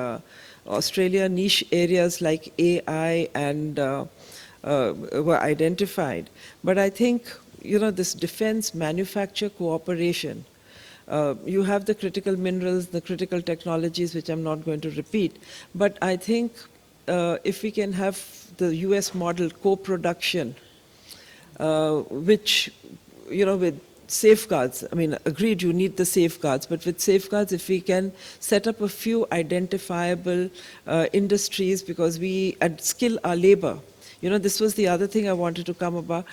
Australia. Niche areas like AI and were identified. But I think, this defense manufacture cooperation, you have the critical minerals, the critical technologies, which I'm not going to repeat. But I think if we can have the US model co-production, which, with safeguards, I mean, agreed you need the safeguards, but with safeguards, if we can set up a few identifiable industries, because and skill our labor. This was the other thing I wanted to come about.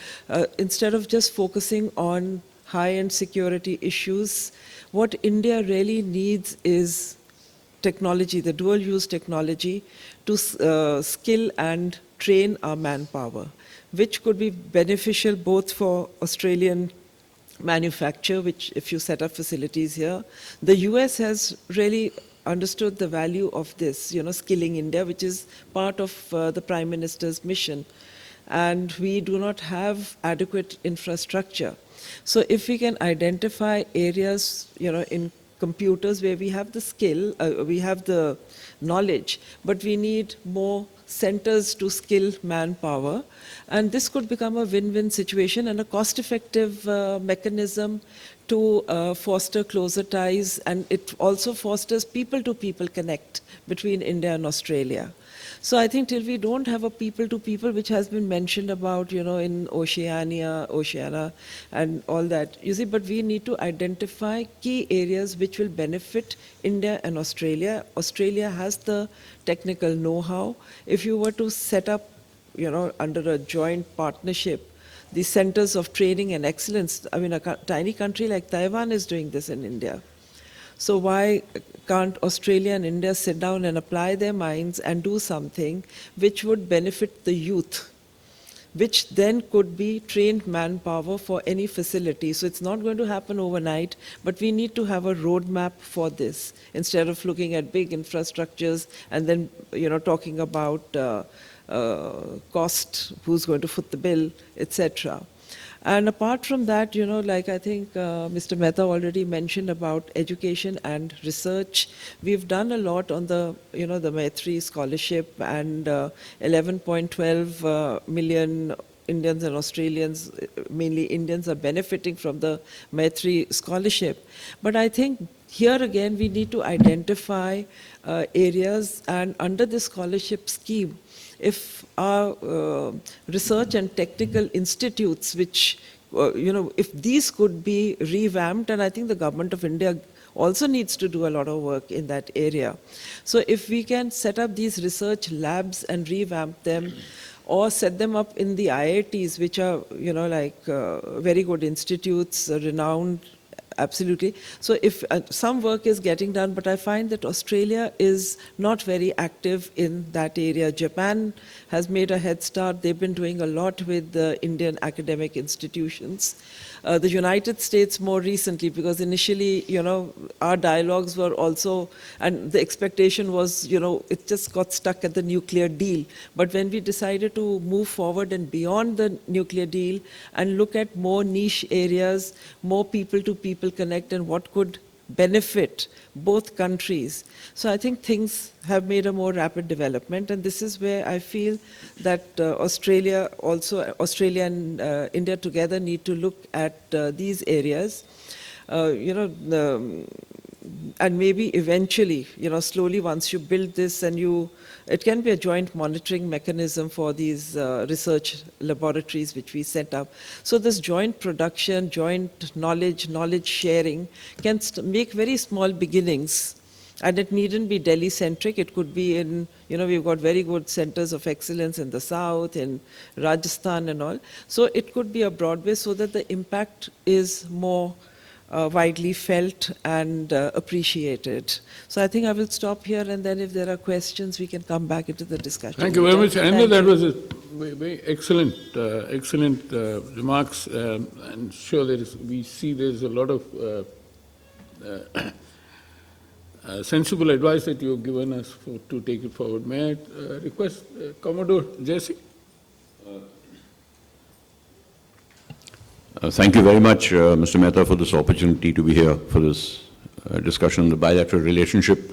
Instead of just focusing on high-end security issues, what India really needs is technology, the dual-use technology, to skill and train our manpower, which could be beneficial both for Australian manufacture, which if you set up facilities here. The US has really understood the value of this, skilling India, which is part of the Prime Minister's mission. And we do not have adequate infrastructure. So if we can identify areas, in computers where we have the skill, we have the knowledge, but we need more centers to skill manpower, and this could become a win-win situation and a cost-effective mechanism to foster closer ties, and it also fosters people-to-people connect between India and Australia. So I think till we don't have a people-to-people, which has been mentioned about, in Oceania, and all that, but we need to identify key areas which will benefit India and Australia. Australia has the technical know-how. If you were to set up, under a joint partnership, the centers of training and excellence, I mean, a tiny country like Taiwan is doing this in India. So why can't Australia and India sit down and apply their minds and do something which would benefit the youth, which then could be trained manpower for any facility. So it's not going to happen overnight, but we need to have a roadmap for this instead of looking at big infrastructures and then, talking about cost, who's going to foot the bill, etc. And apart from that, like I think Mr. Mehta already mentioned about education and research, we've done a lot on the, the Maitri scholarship, and 11.12 million Indians and Australians, mainly Indians, are benefiting from the Maitri scholarship. But I think here again, we need to identify areas, and under this scholarship scheme, if our research and technical institutes, which, if these could be revamped, and I think the government of India also needs to do a lot of work in that area. So if we can set up these research labs and revamp them, or set them up in the IITs, which are, very good institutes, renowned, absolutely. So if some work is getting done, but I find that Australia is not very active in that area. Japan has made a head start. They've been doing a lot with the Indian academic institutions. The United States more recently, because initially, our dialogues were also, and the expectation was, it just got stuck at the nuclear deal. But when we decided to move forward and beyond the nuclear deal and look at more niche areas, more people-to-people connect, and what could benefit both countries. So I think things have made a more rapid development, and this is where I feel that Australia and India together need to look at these areas. And maybe eventually, slowly, once you build this, and it can be a joint monitoring mechanism for these research laboratories which we set up. So this joint production, joint knowledge sharing can make very small beginnings. And it needn't be Delhi-centric. It could be in, we've got very good centers of excellence in the south, in Rajasthan and all. So it could be a broad base so that the impact is more widely felt and appreciated. So I think I will stop here, and then if there are questions, we can come back into the discussion. Thank you very much. I know that was a very excellent remarks. And sure, we see there's a lot of sensible advice that you've given us to take it forward. May I request Commodore Jesse? Thank you very much, Mr. Mehta, for this opportunity to be here for this discussion on the bilateral relationship.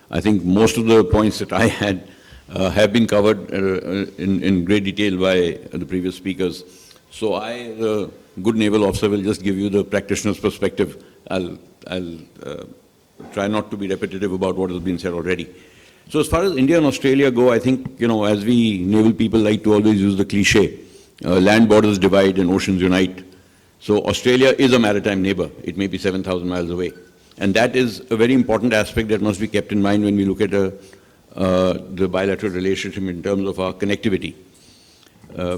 I think most of the points that I had have been covered in great detail by the previous speakers. So I, the good naval officer, will just give you the practitioner's perspective. I'll try not to be repetitive about what has been said already. So as far as India and Australia go, I think, as we naval people like to always use the cliche, land borders divide and oceans unite. So Australia is a maritime neighbor. It may be 7,000 miles away. And that is a very important aspect that must be kept in mind when we look at the bilateral relationship in terms of our connectivity. I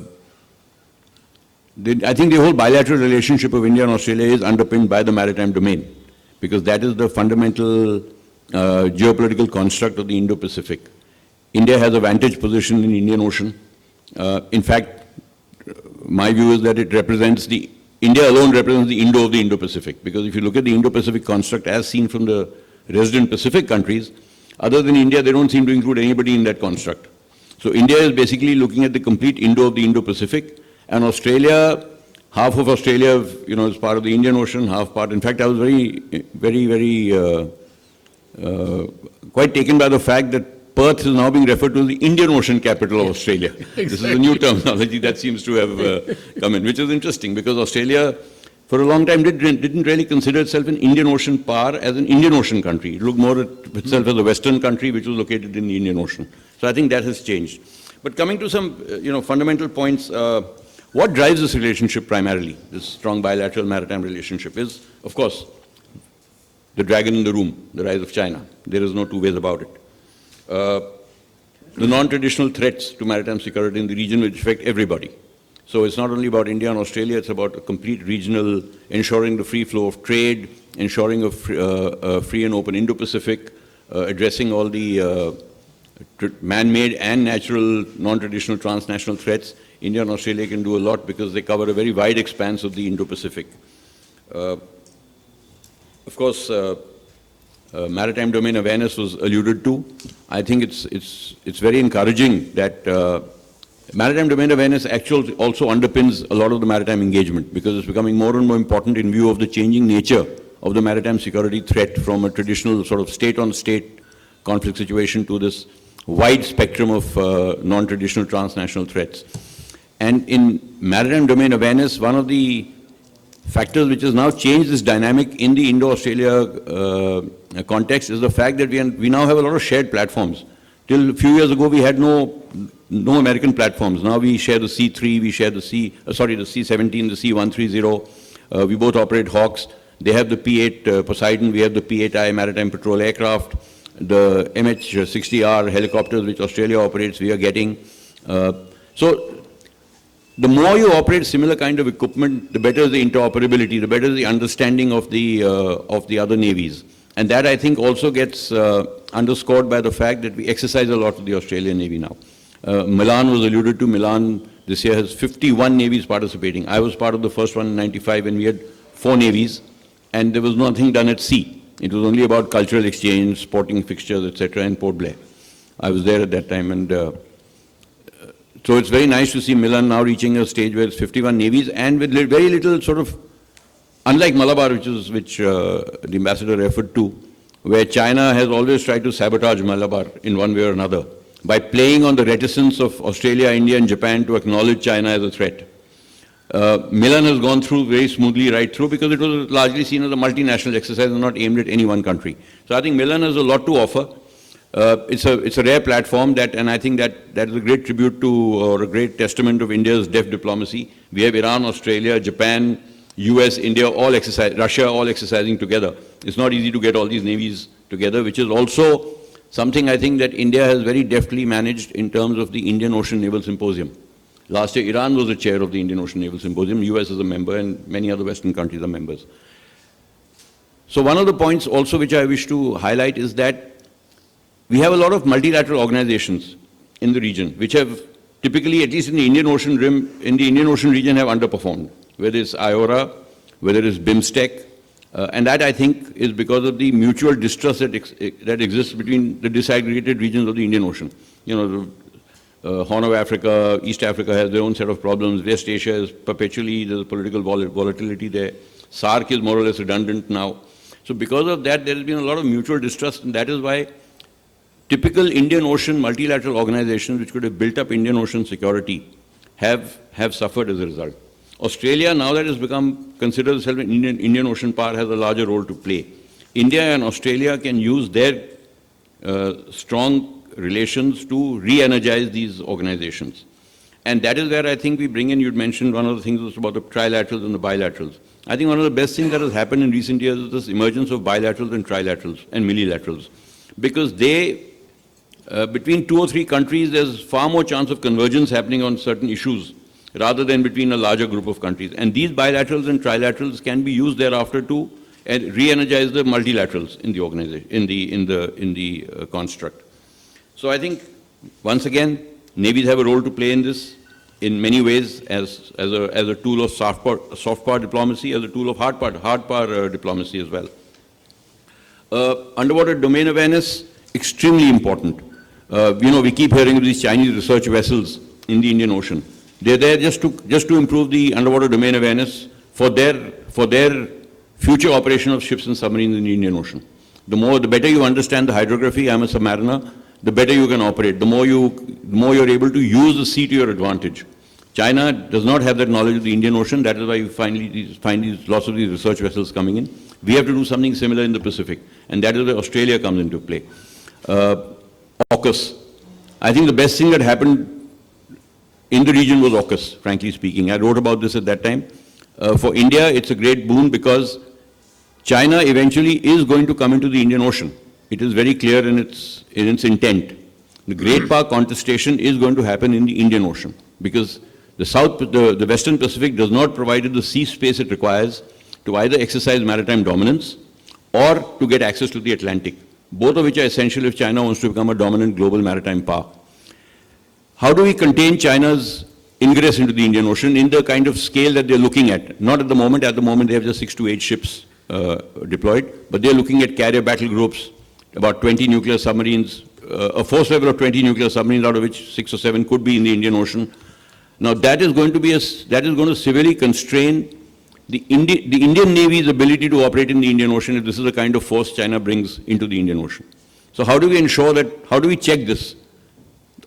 think the whole bilateral relationship of India and Australia is underpinned by the maritime domain, because that is the fundamental geopolitical construct of the Indo-Pacific. India has a vantage position in the Indian Ocean. In fact, my view is that India alone represents the Indo of the Indo-Pacific, because if you look at the Indo-Pacific construct as seen from the resident Pacific countries, other than India, they don't seem to include anybody in that construct. So India is basically looking at the complete Indo of the Indo-Pacific, and Australia, half of Australia, is part of the Indian Ocean, half part. In fact, I was very quite taken by the fact that Perth is now being referred to as the Indian Ocean capital of Australia. Exactly. This is a new terminology that seems to have come in, which is interesting, because Australia, for a long time, didn't really consider itself an Indian Ocean power as an Indian Ocean country. It looked more at itself as a Western country which was located in the Indian Ocean. So I think that has changed. But coming to some fundamental points, what drives this relationship primarily, this strong bilateral maritime relationship, is, of course, the dragon in the room, the rise of China. There is no two ways about it. The non-traditional threats to maritime security in the region which affect everybody. So it's not only about India and Australia, it's about a complete regional, ensuring the free flow of trade, ensuring a free and open Indo-Pacific, addressing all the man-made and natural, non-traditional transnational threats. India and Australia can do a lot because they cover a very wide expanse of the Indo-Pacific. Of course, maritime domain awareness was alluded to. I think it's very encouraging that maritime domain awareness actually also underpins a lot of the maritime engagement, because it's becoming more and more important in view of the changing nature of the maritime security threat from a traditional sort of state-on-state conflict situation to this wide spectrum of non-traditional transnational threats. And in maritime domain awareness, one of the factors which has now changed this dynamic in the Indo-Australia context is the fact that we now have a lot of shared platforms. Till a few years ago, we had no American platforms. Now we share the C3, we share the C-17, the C-130. We both operate Hawks. They have the P-8 Poseidon, we have the P-8I maritime patrol aircraft, the MH-60R helicopters which Australia operates, we are getting. So the more you operate similar kind of equipment, the better the interoperability, the better the understanding of the other navies. And that, I think, also gets underscored by the fact that we exercise a lot with the Australian Navy now. Milan was alluded to. Milan this year has 51 navies participating. I was part of the first one in '95 when we had 4 navies, and there was nothing done at sea. It was only about cultural exchange, sporting fixtures, etc. in Port Blair. I was there at that time, and so it's very nice to see Milan now reaching a stage where it's 51 navies, and with very little sort of, unlike Malabar, which the ambassador referred to, where China has always tried to sabotage Malabar in one way or another by playing on the reticence of Australia, India, and Japan to acknowledge China as a threat. Milan has gone through very smoothly right through because it was largely seen as a multinational exercise and not aimed at any one country. So I think Milan has a lot to offer. It's a rare platform and I think that is a great tribute to, or a great testament of India's deft diplomacy. We have Iran, Australia, Japan, US, India, Russia all exercising together. It's not easy to get all these navies together, which is also something I think that India has very deftly managed in terms of the Indian Ocean Naval Symposium. Last year, Iran was the chair of the Indian Ocean Naval Symposium, US is a member, and many other Western countries are members. So one of the points also which I wish to highlight is that we have a lot of multilateral organizations in the region, which have typically, at least in the Indian Ocean region, have underperformed. Whether it's IORA, whether it's BIMSTEC, and that I think is because of the mutual distrust that exists between the disaggregated regions of the Indian Ocean. You know, the Horn of Africa, East Africa has their own set of problems. West Asia is perpetually, there's political volatility there. SARC is more or less redundant now. So because of that, there has been a lot of mutual distrust, and that is why typical Indian Ocean multilateral organizations which could have built up Indian Ocean security have suffered as a result. Australia, now that has considered itself an Indian Ocean power, has a larger role to play. India and Australia can use their strong relations to re-energize these organizations. And that is where I think we bring in, you'd mentioned one of the things was about the trilaterals and the bilaterals. I think one of the best things that has happened in recent years is this emergence of bilaterals and trilaterals and millilaterals. Because between 2 or 3 countries, there's far more chance of convergence happening on certain issues rather than between a larger group of countries. And these bilaterals and trilaterals can be used thereafter to re-energize the multilaterals in the organization, in the construct. So I think, once again, navies have a role to play in this in many ways as a tool of soft power diplomacy, as a tool of hard power diplomacy as well. Underwater domain awareness, extremely important. We keep hearing of these Chinese research vessels in the Indian Ocean. They're there just to improve the underwater domain awareness for their future operation of ships and submarines in the Indian Ocean. The better you understand the hydrography, I'm a submariner, the better you can operate, the more you're able to use the sea to your advantage. China does not have that knowledge of the Indian Ocean. That is why you find lots of these research vessels coming in. We have to do something similar in the Pacific, and that is where Australia comes into play. AUKUS. I think the best thing that happened in the region was AUKUS, frankly speaking. I wrote about this at that time. For India, it's a great boon because China eventually is going to come into the Indian Ocean. It is very clear in its intent. The Great Power contestation is going to happen in the Indian Ocean because the Western Pacific does not provide the sea space it requires to either exercise maritime dominance or to get access to the Atlantic. both of which are essential if China wants to become a dominant global maritime power. How do we contain China's ingress into the Indian Ocean in the kind of scale that they're looking at? Not at the moment. At the moment, they have just 6 to 8 ships deployed, but they're looking at carrier battle groups, about 20 nuclear submarines, a force level of 20 nuclear submarines, out of which 6 or 7 could be in the Indian Ocean. Now, that is going to severely constrain the Indian Navy's ability to operate in the Indian Ocean if this is the kind of force China brings into the Indian Ocean. So how do we ensure that, how do we check this?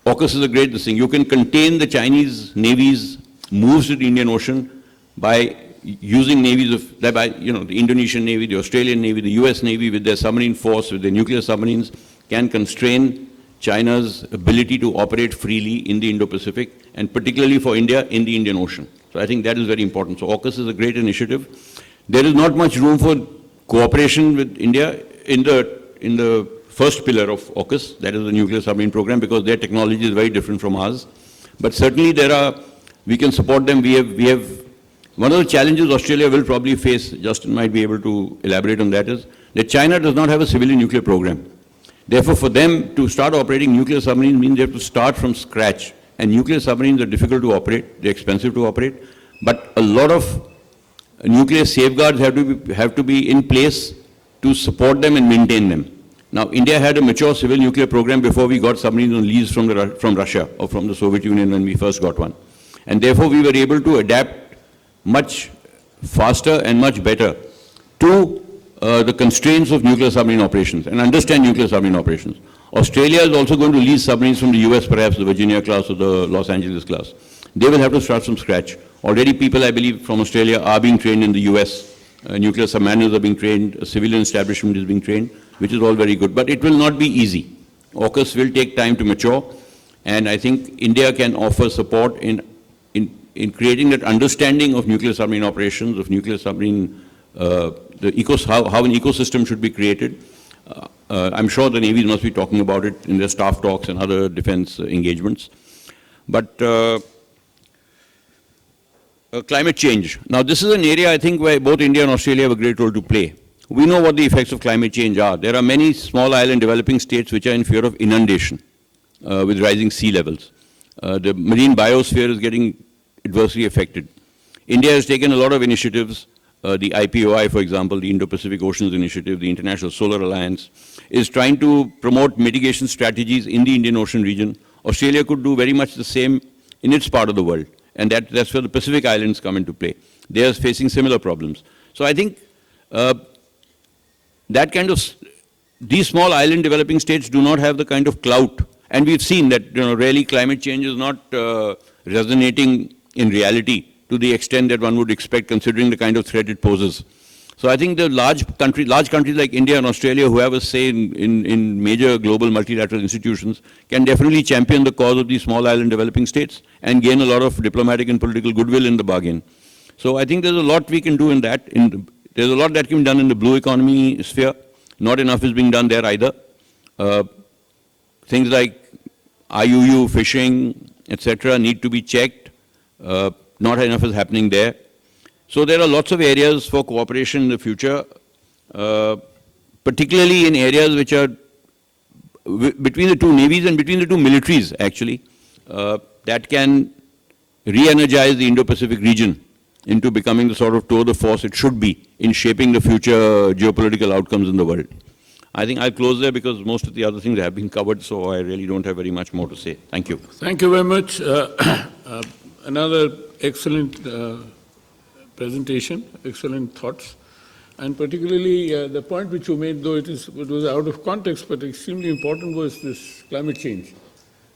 AUKUS is a great thing. You can contain the Chinese Navy's moves to the Indian Ocean by using navies of, the Indonesian Navy, the Australian Navy, the US Navy with their submarine force, with their nuclear submarines, can constrain China's ability to operate freely in the Indo-Pacific, and particularly for India in the Indian Ocean. So I think that is very important. So AUKUS is a great initiative. There is not much room for cooperation with India in the first pillar of AUKUS, that is the nuclear submarine program, because their technology is very different from ours. But certainly we can support them. We have one of the challenges Australia will probably face, Justin might be able to elaborate on that, is that China does not have a civilian nuclear program. Therefore, for them to start operating nuclear submarines means they have to start from scratch. And nuclear submarines are difficult to operate, they're expensive to operate, but a lot of nuclear safeguards have to be in place to support them and maintain them. Now, India had a mature civil nuclear program before we got submarines on lease from Russia or from the Soviet Union when we first got one. And therefore, we were able to adapt much faster and much better to the constraints of nuclear submarine operations and understand nuclear submarine operations. Australia is also going to lease submarines from the US, perhaps the Virginia class or the Los Angeles class. They will have to start from scratch. Already people, I believe, from Australia are being trained in the US. Nuclear submariners are being trained, a civilian establishment is being trained, which is all very good. But it will not be easy. AUKUS will take time to mature, and I think India can offer support in creating that understanding of nuclear submarine operations, of nuclear submarine, how an ecosystem should be created. I'm sure the navies must be talking about it in their staff talks and other defense engagements. But climate change. Now, this is an area, I think, where both India and Australia have a great role to play. We know what the effects of climate change are. There are many small island developing states which are in fear of inundation with rising sea levels. The marine biosphere is getting adversely affected. India has taken a lot of initiatives. The IPOI, for example, the Indo-Pacific Oceans Initiative, the International Solar Alliance, is trying to promote mitigation strategies in the Indian Ocean region. Australia could do very much the same in its part of the world, and that's where the Pacific Islands come into play. They are facing similar problems. So I think these small island developing states do not have the kind of clout, and we've seen that really climate change is not resonating in reality to the extent that one would expect, considering the kind of threat it poses. So I think the large countries like India and Australia, who have a say in major global multilateral institutions, can definitely champion the cause of these small island developing states and gain a lot of diplomatic and political goodwill in the bargain. So I think there's a lot we can do in that. There's a lot that can be done in the blue economy sphere. Not enough is being done there either. Things like IUU, fishing, etc. need to be checked. Not enough is happening there. So there are lots of areas for cooperation in the future, particularly in areas which are between the two navies and between the two militaries, actually, that can re-energize the Indo-Pacific region into becoming the sort of tour de force it should be in shaping the future geopolitical outcomes in the world. I think I'll close there because most of the other things have been covered, so I really don't have very much more to say. Thank you. Thank you very much. Another excellent presentation, excellent thoughts, and particularly the point which you made, though it was out of context, but extremely important, was this climate change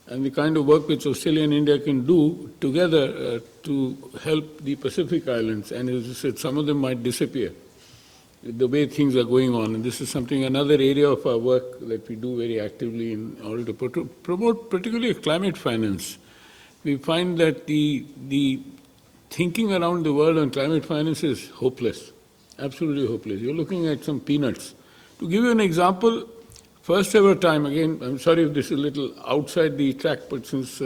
and the kind of work which Australia and India can do together to help the Pacific Islands. And as you said, some of them might disappear with the way things are going on. And this is another area of our work that we do very actively in order to promote particularly climate finance. We find that the thinking around the world on climate finance is hopeless, absolutely hopeless. You're looking at some peanuts. To give you an example, first ever time, again, I'm sorry if this is a little outside the track, but since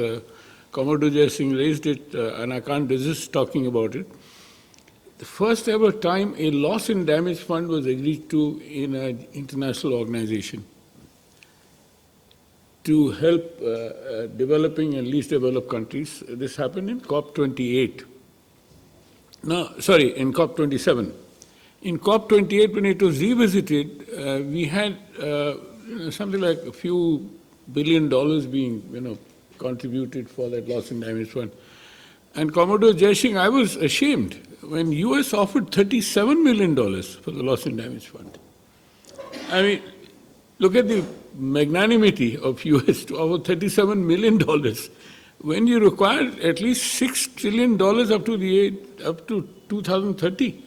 Commodore Jai Singh raised it, and I can't resist talking about it, the first ever time a loss and damage fund was agreed to in an international organization. to help developing and least developed countries. This happened in COP28. No, sorry, in COP27. In COP28, when it was revisited, we had something like a few $1 billion being, contributed for that loss and damage fund. And Commodore Jaising, I was ashamed when US offered $37 million for the loss and damage fund. I mean, look at the magnanimity of US to offer $37 million when you require at least $6 trillion up to 2030.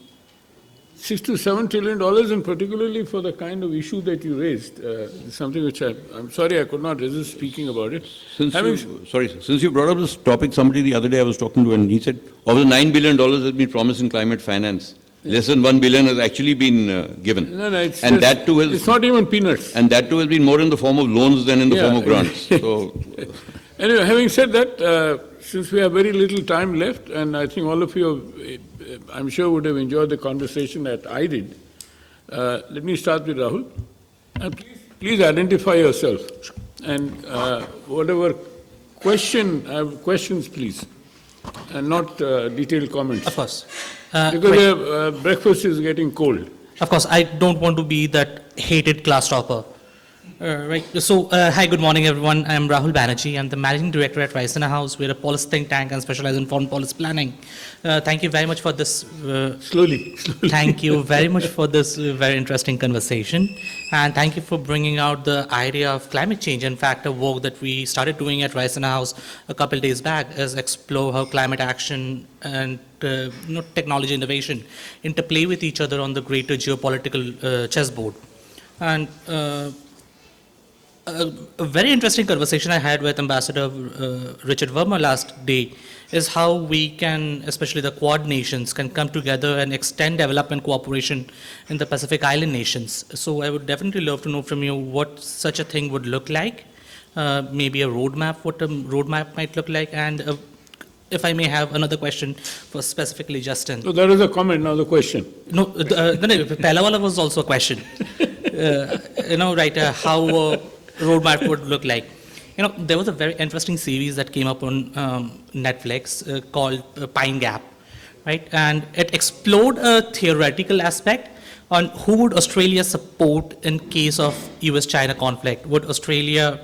$6 to $7 trillion, and particularly for the kind of issue that you raised, is something which I'm sorry I could not resist speaking about it. Since you brought up this topic, somebody the other day I was talking to, and he said, of the $9 billion has been promised in climate finance, less than $1 billion has actually been given. No, it's and that too has, it's not even peanuts. And that too has been more in the form of loans than in the form of grants. So, anyway, having said that, since we have very little time left, and I think all of you, I'm sure, would have enjoyed the conversation that I did, let me start with Rahul. And please identify yourself. And whatever questions, please, and not detailed comments. Of course. Because breakfast is getting cold. Of course, I don't want to be that hated class topper. Right. So, hi, good morning, everyone. I'm Rahul Banerjee. I'm the Managing Director at Rice House. We're a policy think tank and specialize in foreign policy planning. Thank you very much for this. Slowly. Thank you very much for this very interesting conversation. And thank you for bringing out the idea of climate change. In fact, a work that we started doing at Rice House a couple days back is explore how climate action and technology innovation interplay with each other on the greater geopolitical chessboard. And a very interesting conversation I had with Ambassador Richard Verma last day is how we can, especially the Quad nations, can come together and extend development cooperation in the Pacific Island nations. So I would definitely love to know from you what such a thing would look like, maybe a roadmap, what a roadmap might look like, and if I may have another question for specifically Justin. So that is a comment, now the question. No, Pehla wala was also a question. How roadmap would look like. There was a very interesting series that came up on Netflix called Pine Gap, right? And it explored a theoretical aspect on who would Australia support in case of US-China conflict. Would Australia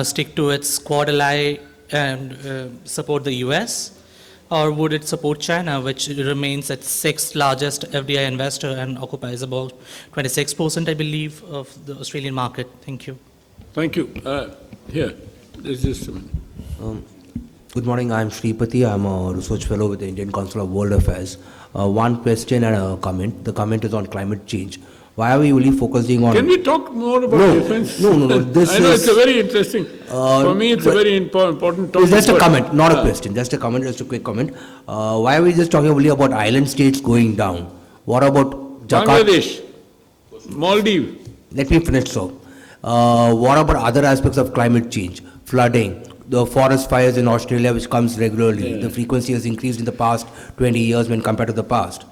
stick to its Quad ally and support the US? Or would it support China, which remains its sixth largest FDI investor and occupies about 26%, I believe, of the Australian market? Thank you. Thank you. Here, there's just a minute. Good morning, I'm Sripati. I'm a research fellow with the Indian Council of World Affairs. One question and a comment. The comment is on climate change. Why are we only focusing on... Can we talk more about defense? No. I know it's a very interesting... for me, it's a very important topic. It's just a comment, not a question. Just a comment, just a quick comment. Why are we just talking only about island states going down? What about Jakarta? Bangladesh, Maldives. Let me finish, so. What about other aspects of climate change? Flooding, the forest fires in Australia, which comes regularly. Yeah. The frequency has increased in the past 20 years when compared to the past.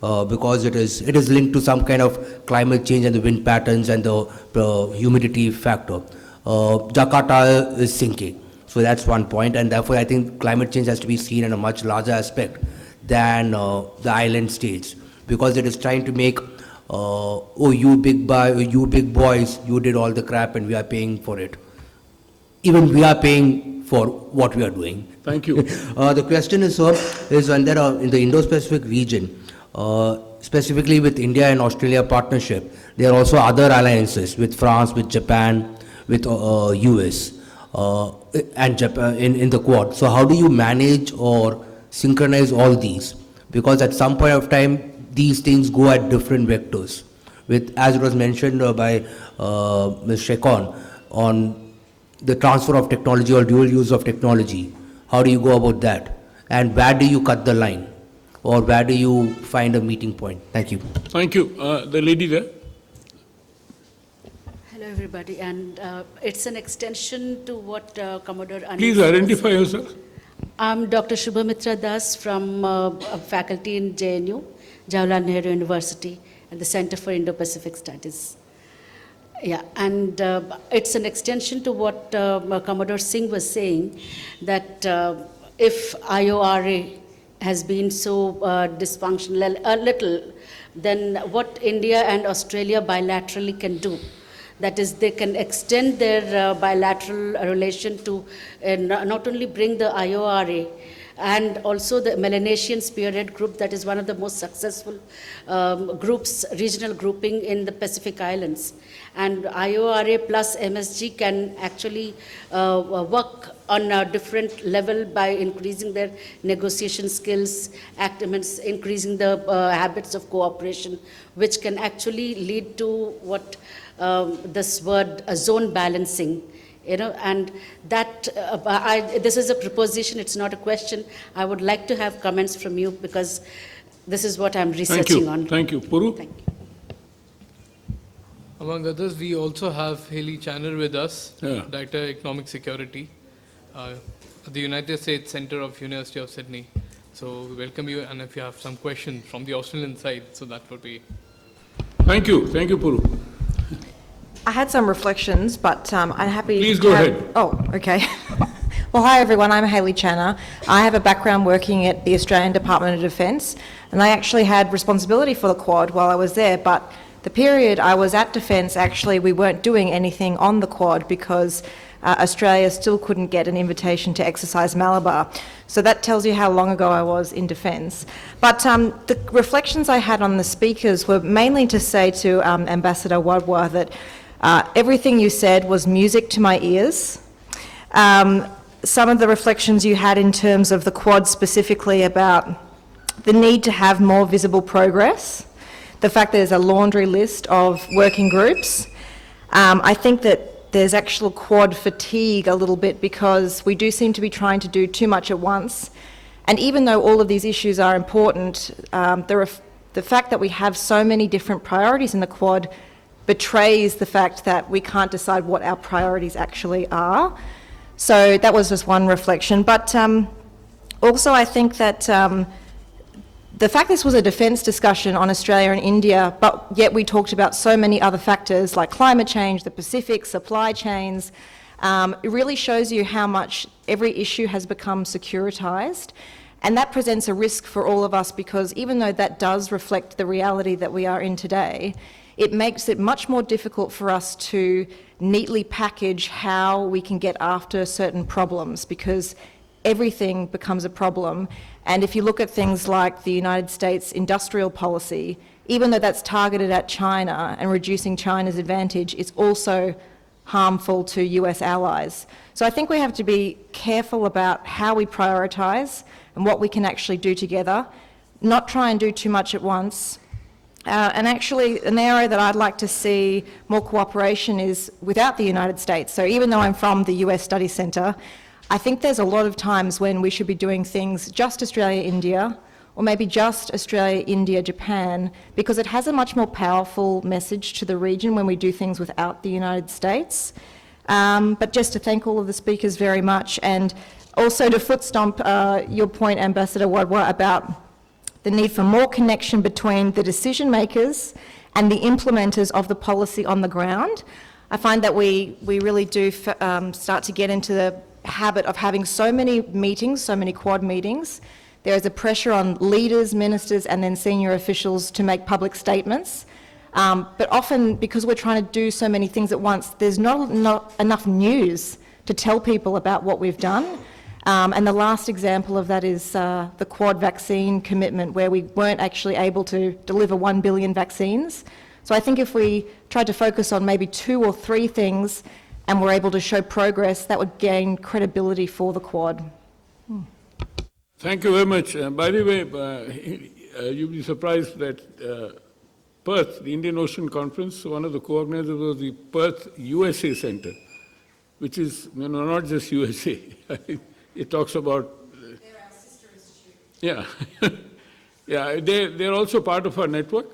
Because it is linked to some kind of climate change and the wind patterns and the humidity factor. Jakarta is sinking. So that's one point, and therefore I think climate change has to be seen in a much larger aspect than the island states, because it is trying to make you big boys, you did all the crap and we are paying for it. Even we are paying for what we are doing. Thank you. The question is, sir, is when there are in the Indo-Pacific region, specifically with India and Australia partnership, there are also other alliances with France, with Japan, with US, and Japan in the Quad. So how do you manage or synchronize all these? Because at some point of time, these things go at different vectors. With, as it was mentioned by Ms. Shekon, on the transfer of technology or dual use of technology, how do you go about that? And where do you cut the line? Or where do you find a meeting point? Thank you. Thank you. The lady there. Hello, everybody. And it's an extension to what Commodore Anil Please identify yourself. I'm Dr. Shubhamitra Das from faculty in JNU, Jawaharlal Nehru University, at the Center for Indo-Pacific Studies. Yeah, and it's an extension to what Commodore Singh was saying, that if IORA has been so dysfunctional a little, then what India and Australia bilaterally can do. That is, they can extend their bilateral relation to not only bring the IORA, and also the Melanesian Spearhead Group, that is one of the most successful groups, regional grouping in the Pacific Islands. And IORA plus MSG can actually work on a different level by increasing their negotiation skills, increasing the habits of cooperation, which can actually lead to what this word zone balancing. And that, this is a proposition, it's not a question. I would like to have comments from you, because this is what I'm researching on. Thank you. Puru? Thank you. Among others, we also have Haley Channer with us, Yeah. Director Economic Security at the United States Center of University of Sydney. So we welcome you, and if you have some questions from the Australian side, so that would be... Thank you, Puru. I had some reflections, but I'm happy Please to go have- ahead. Oh, okay. Well, hi everyone, I'm Haley Channer. I have a background working at the Australian Department of Defence, and I actually had responsibility for the Quad while I was there, but the period I was at Defence, actually we weren't doing anything on the Quad because Australia still couldn't get an invitation to exercise Malabar. So that tells you how long ago I was in Defence. But the reflections I had on the speakers were mainly to say to Ambassador Wadwa that everything you said was music to my ears. Some of the reflections you had in terms of the Quad specifically about the need to have more visible progress, the fact there's a laundry list of working groups. I think that there's actual Quad fatigue a little bit because we do seem to be trying to do too much at once. And even though all of these issues are important, the fact that we have so many different priorities in the Quad betrays the fact that we can't decide what our priorities actually are. So that was just one reflection. But also I think that the fact this was a defence discussion on Australia and India, but yet we talked about so many other factors like climate change, the Pacific, supply chains, it really shows you how much every issue has become securitised. And that presents a risk for all of us because even though that does reflect the reality that we are in today, it makes it much more difficult for us to neatly package how we can get after certain problems because everything becomes a problem. And if you look at things like the United States industrial policy, even though that's targeted at China and reducing China's advantage, it's also harmful to US allies. So I think we have to be careful about how we prioritise and what we can actually do together, not try and do too much at once. And actually, an area that I'd like to see more cooperation is without the United States. So even though I'm from the US Study Centre, I think there's a lot of times when we should be doing things just Australia-India, or maybe just Australia-India-Japan, because it has a much more powerful message to the region when we do things without the United States. But just to thank all of the speakers very much, and also to foot stomp your point, Ambassador Wadwa, about the need for more connection between the decision makers and the implementers of the policy on the ground. I find that we really do start to get into the habit of having so many meetings, so many Quad meetings. There is a pressure on leaders, ministers, and then senior officials to make public statements. But often, because we're trying to do so many things at once, there's not enough news to tell people about what we've done. And the last example of that is the Quad vaccine commitment, where we weren't actually able to deliver 1 billion vaccines. So I think if we tried to focus on maybe 2 or 3 things and were able to show progress, that would gain credibility for the Quad. Thank you very much. By the way, you'll be surprised that Perth, the Indian Ocean Conference, one of the co-organizers was the Perth USA Center, which is not just USA. It talks about... They're our sister institute. Yeah. Yeah, they're also part of our network.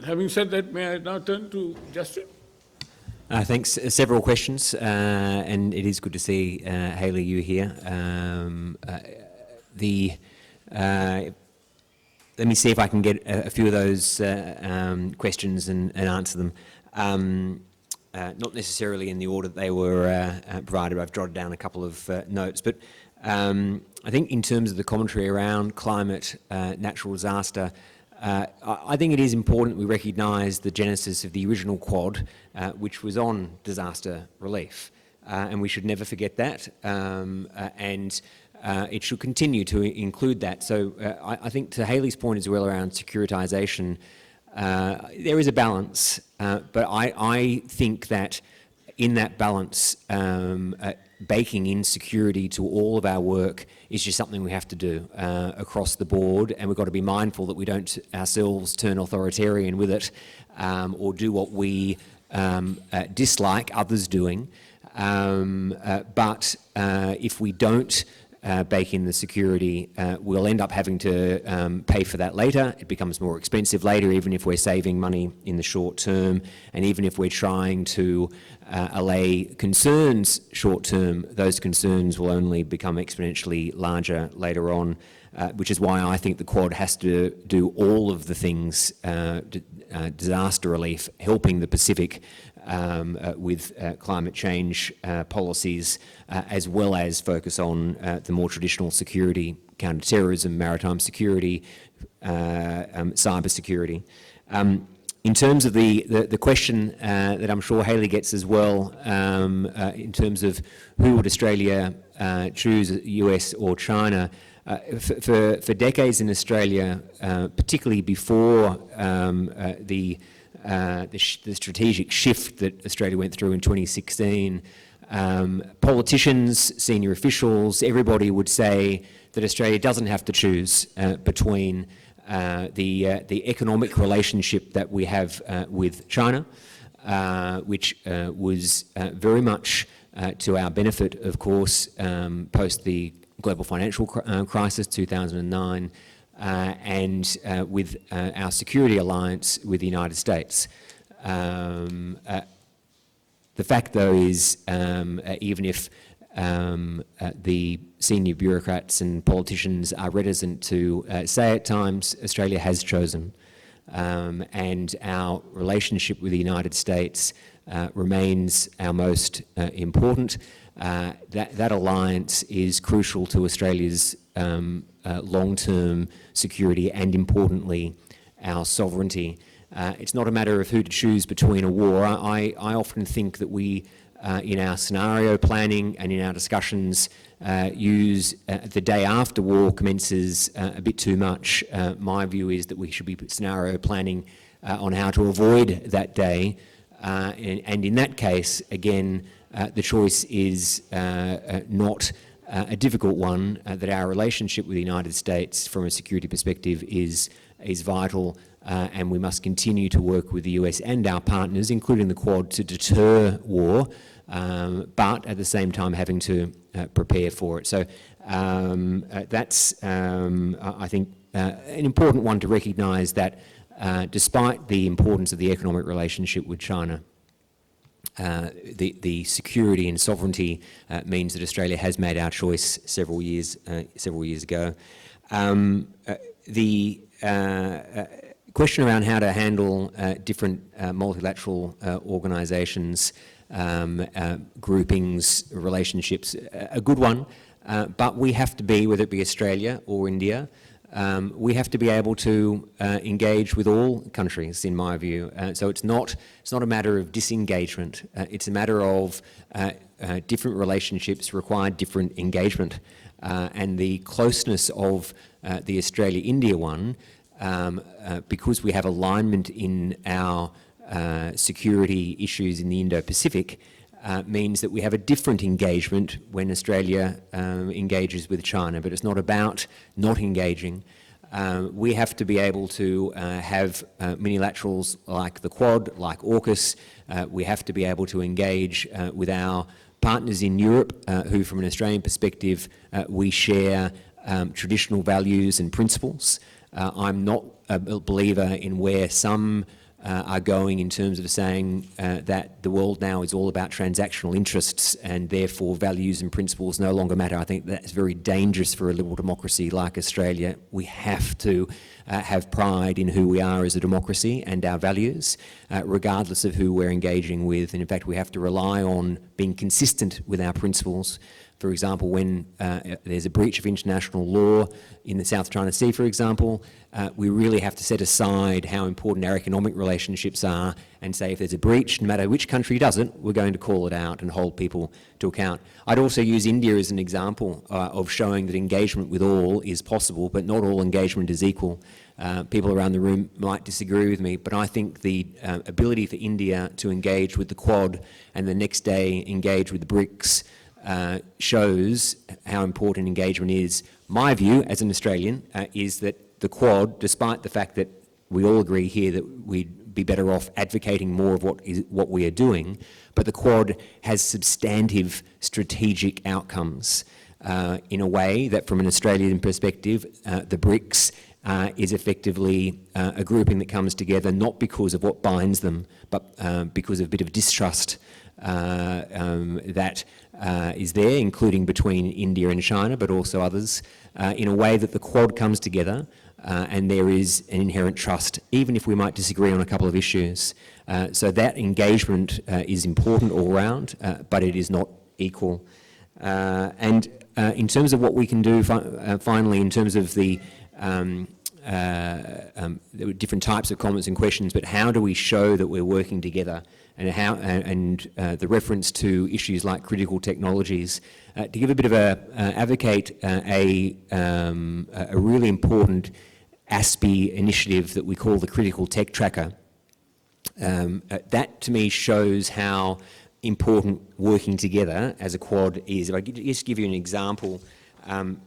Having said that, may I now turn to Justin? Thanks. Several questions, and it is good to see, Haley, you here. Let me see if I can get a few of those questions and answer them. not necessarily in the order that they were provided. I've jotted down a couple of notes, but I think in terms of the commentary around climate, natural disaster, I think it is important we recognise the genesis of the original Quad, which was on disaster relief, and we should never forget that, and it should continue to include that. So I think to Hayley's point as well around securitisation, there is a balance, but I think that in that balance, baking in security to all of our work is just something we have to do across the board, and we've got to be mindful that we don't ourselves turn authoritarian with it or do what we dislike others doing. But if we don't bake in the security, we'll end up having to pay for that later. It becomes more expensive later, even if we're saving money in the short term, and even if we're trying to allay concerns short term, those concerns will only become exponentially larger later on, which is why I think the Quad has to do all of the things, disaster relief, helping the Pacific with climate change policies, as well as focus on the more traditional security, counter-terrorism, maritime security, cyber security. In terms of the question that I'm sure Hayley gets as well, in terms of who would Australia choose, US or China, for decades in Australia, particularly before the strategic shift that Australia went through in 2016, politicians, senior officials, everybody would say that Australia doesn't have to choose between the economic relationship that we have with China, which was very much to our benefit, of course, post the global financial crisis, 2009, and with our security alliance with the United States. The fact, though, is even if the senior bureaucrats and politicians are reticent to say at times, Australia has chosen. And our relationship with the United States remains our most important. That alliance is crucial to Australia's long-term security and, importantly, our sovereignty. It's not a matter of who to choose between a war. I often think that we, in our scenario planning and in our discussions, use the day after war commences a bit too much. My view is that we should be scenario planning on how to avoid that day. And in that case, again, the choice is not a difficult one, that our relationship with the United States from a security perspective is vital, and we must continue to work with the US and our partners, including the Quad, to deter war, but at the same time having to prepare for it. So that's, I think, an important one to recognise that despite the importance of the economic relationship with China, the security and sovereignty means that Australia has made our choice several years ago. The question around how to handle different multilateral organisations, groupings, relationships, a good one, but we have to be, whether it be Australia or India, we have to be able to engage with all countries, in my view. So it's not a matter of disengagement. It's a matter of different relationships require different engagement. And the closeness of the Australia-India one, because we have alignment in our security issues in the Indo-Pacific, means that we have a different engagement when Australia engages with China, but it's not about not engaging. We have to be able to have minilaterals like the Quad, like AUKUS. We have to be able to engage with our partners in Europe, who from an Australian perspective, we share traditional values and principles. I'm not a believer in where some are going in terms of saying that the world now is all about transactional interests and therefore values and principles no longer matter. I think that's very dangerous for a liberal democracy like Australia. We have to have pride in who we are as a democracy and our values, regardless of who we're engaging with. And in fact, we have to rely on being consistent with our principles. For example, when there's a breach of international law in the South China Sea, for example, we really have to set aside how important our economic relationships are and say if there's a breach, no matter which country does it, we're going to call it out and hold people to account. I'd also use India as an example of showing that engagement with all is possible, but not all engagement is equal. People around the room might disagree with me, but I think the ability for India to engage with the Quad and the next day engage with the BRICS shows how important engagement is. My view as an Australian is that the Quad, despite the fact that we all agree here that we'd be better off advocating more of what we are doing, but the Quad has substantive strategic outcomes in a way that from an Australian perspective, the BRICS is effectively a grouping that comes together not because of what binds them, but because of a bit of distrust that is there, including between India and China, but also others, in a way that the Quad comes together and there is an inherent trust, even if we might disagree on a couple of issues. So that engagement is important all round, but it is not equal. And in terms of what we can do, finally, in terms of the there were different types of comments and questions, but how do we show that we're working together? And how the reference to issues like critical technologies, to give a bit of advocate a really important ASPE initiative that we call the Critical Tech Tracker. That to me shows how important working together as a Quad is. If I could just give you an example.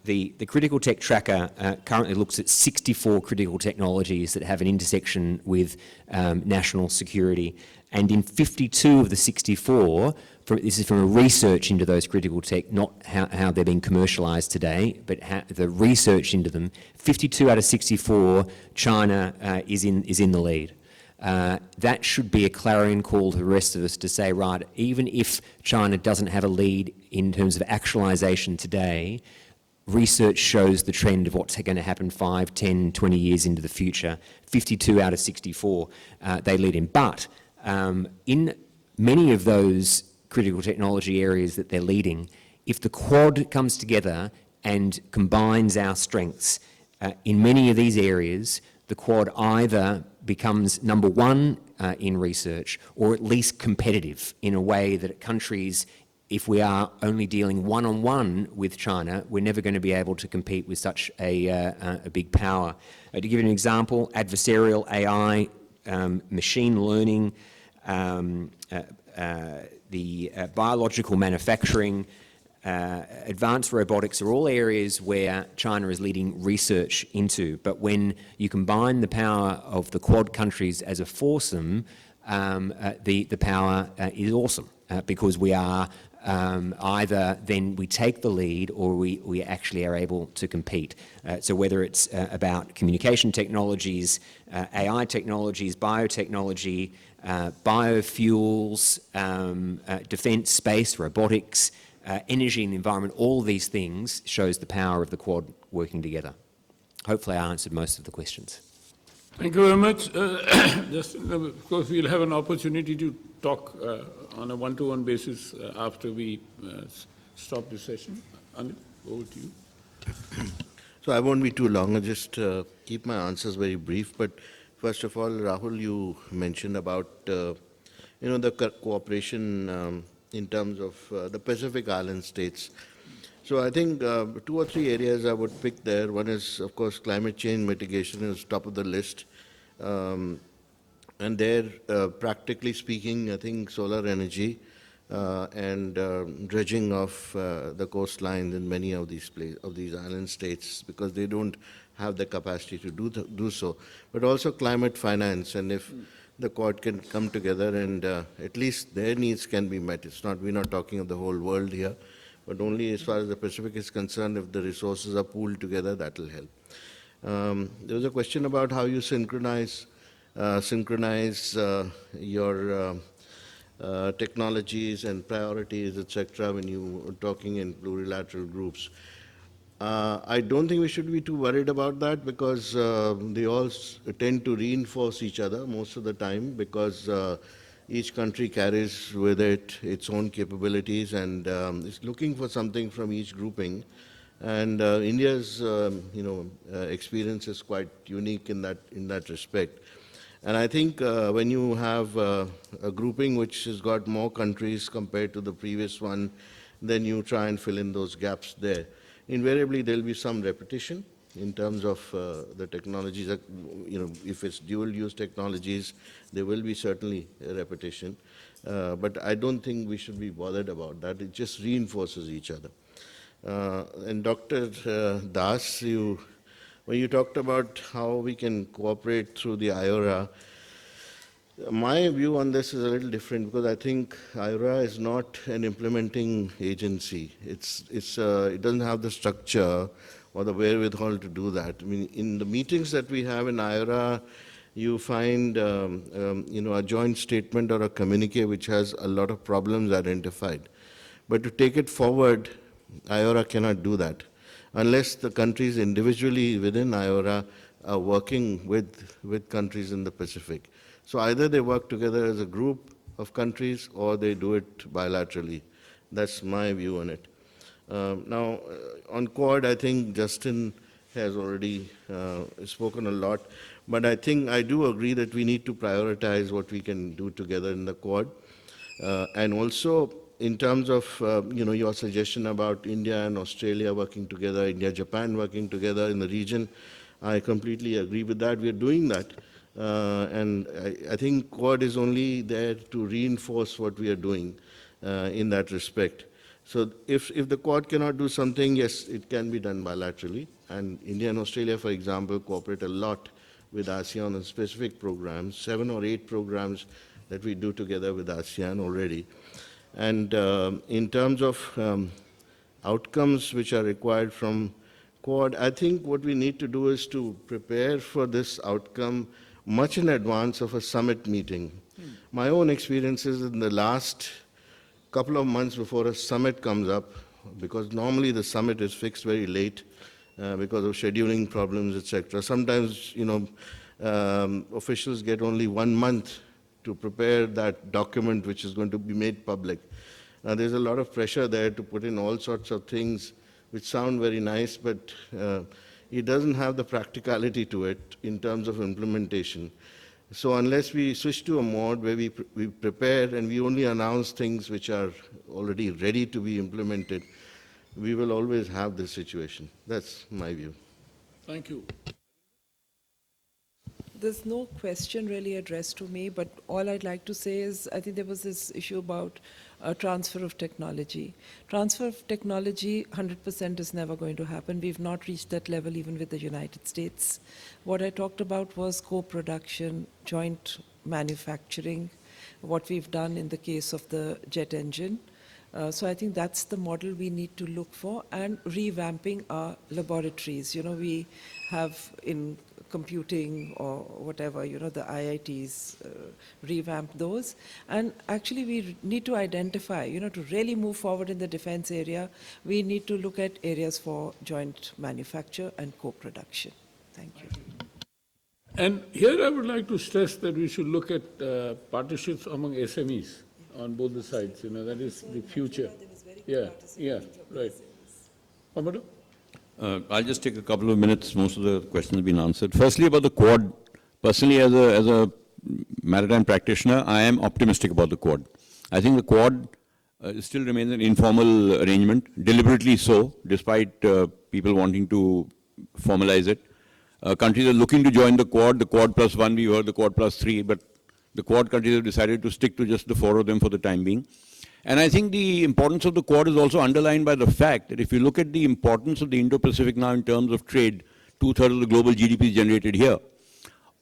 The Critical Tech Tracker currently looks at 64 critical technologies that have an intersection with national security. And in 52 of the 64, this is from a research into those critical tech, not how they're being commercialised today, but the research into them, 52 out of 64, China is in the lead. That should be a clarion call to the rest of us to say, right, even if China doesn't have a lead in terms of actualisation today, research shows the trend of what's going to happen 5, 10, 20 years into the future. 52 out of 64 they lead in. But in many of those critical technology areas that they're leading, if the Quad comes together and combines our strengths, in many of these areas, the Quad either becomes number one in research or at least competitive in a way that countries, if we are only dealing one-on-one with China, we're never going to be able to compete with such a big power. To give you an example, adversarial AI, machine learning, the biological manufacturing, advanced robotics are all areas where China is leading research into. But when you combine the power of the Quad countries as a foursome, the power is awesome because we are either then we take the lead or we actually are able to compete. So whether it's about communication technologies, AI technologies, biotechnology, biofuels, defence, space, robotics, energy and the environment, all these things shows the power of the Quad working together. Hopefully I answered most of the questions. Thank you very much. Justin, of course, we'll have an opportunity to talk on a one-to-one basis after we stop the session. Anil, over to you. So I won't be too long. I'll just keep my answers very brief. But first of all, Rahul, you mentioned about the cooperation in terms of the Pacific Island states. So I think 2 or 3 areas I would pick there. One is, of course, climate change mitigation is top of the list. And there, practically speaking, I think solar energy and dredging of the coastlines in many of these island states, because they don't have the capacity to do so. But also climate finance, and if the Quad can come together and at least their needs can be met. We're not talking of the whole world here, but only as far as the Pacific is concerned, if the resources are pooled together, that will help. There was a question about how you synchronize synchronize your technologies and priorities, etc., when you are talking in plurilateral groups. I don't think we should be too worried about that because they all tend to reinforce each other most of the time because each country carries with it its own capabilities and is looking for something from each grouping. And India's experience is quite unique in that respect. And I think when you have a grouping which has got more countries compared to the previous one, then you try and fill in those gaps there. Invariably, there will be some repetition in terms of the technologies. If it's dual-use technologies, there will be certainly a repetition. But I don't think we should be bothered about that. It just reinforces each other. And Dr. Das, when you talked about how we can cooperate through the IORA, my view on this is a little different because I think IORA is not an implementing agency. It doesn't have the structure or the wherewithal to do that. I mean, in the meetings that we have in IORA, you find a joint statement or a communique which has a lot of problems identified. But to take it forward, IORA cannot do that unless the countries individually within IORA are working with countries in the Pacific. So either they work together as a group of countries or they do it bilaterally. That's my view on it. Now, on Quad, I think Justin has already spoken a lot, but I think I do agree that we need to prioritize what we can do together in the Quad. And also, in terms of your suggestion about India and Australia working together, India-Japan working together in the region, I completely agree with that. We are doing that. And I think Quad is only there to reinforce what we are doing in that respect. So if the Quad cannot do something, yes, it can be done bilaterally. And India and Australia, for example, cooperate a lot with ASEAN on specific programs, 7 or 8 programs that we do together with ASEAN already. And in terms of outcomes which are required from Quad, I think what we need to do is to prepare for this outcome much in advance of a summit meeting. My own experiences in the last couple of months before a summit comes up, because normally the summit is fixed very late because of scheduling problems, etc. Sometimes, officials get only 1 month to prepare that document which is going to be made public. Now, there's a lot of pressure there to put in all sorts of things which sound very nice, but it doesn't have the practicality to it in terms of implementation. So unless we switch to a mode where we prepare and we only announce things which are already ready to be implemented, we will always have this situation. That's my view. Thank you. There's no question really addressed to me, but all I'd like to say is I think there was this issue about transfer of technology. Transfer of technology, 100% is never going to happen. We've not reached that level even with the United States. What I talked about was co-production, joint manufacturing, what we've done in the case of the jet engine. So I think that's the model we need to look for, and revamping our laboratories. We have in computing or whatever, the IITs, revamp those. And actually we need to identify, to really move forward in the defense area, we need to look at areas for joint manufacture and co-production. Thank you. And here I would like to stress that we should look at partnerships among SMEs on both the sides, that is the future. Yeah, right. Amado? I'll just take a couple of minutes. Most of the questions have been answered. Firstly, about the Quad. Personally, as a maritime practitioner, I am optimistic about the Quad. I think the Quad still remains an informal arrangement, deliberately so, despite people wanting to formalize it. Countries are looking to join the Quad +1, we heard the Quad +3, but the Quad countries have decided to stick to just the 4 of them for the time being. And I think the importance of the Quad is also underlined by the fact that if you look at the importance of the Indo-Pacific now in terms of trade, 2/3 of the global GDP is generated here.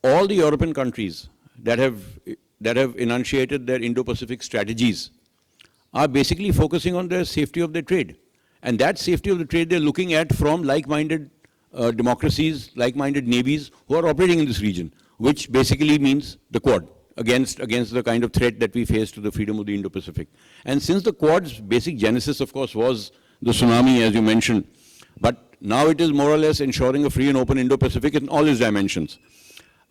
All the European countries that have enunciated their Indo-Pacific strategies are basically focusing on the safety of their trade. And that safety of the trade they're looking at from like-minded democracies, like-minded navies who are operating in this region. which basically means the Quad, against the kind of threat that we face to the freedom of the Indo-Pacific. And since the Quad's basic genesis, of course, was the tsunami, as you mentioned, but now it is more or less ensuring a free and open Indo-Pacific in all its dimensions.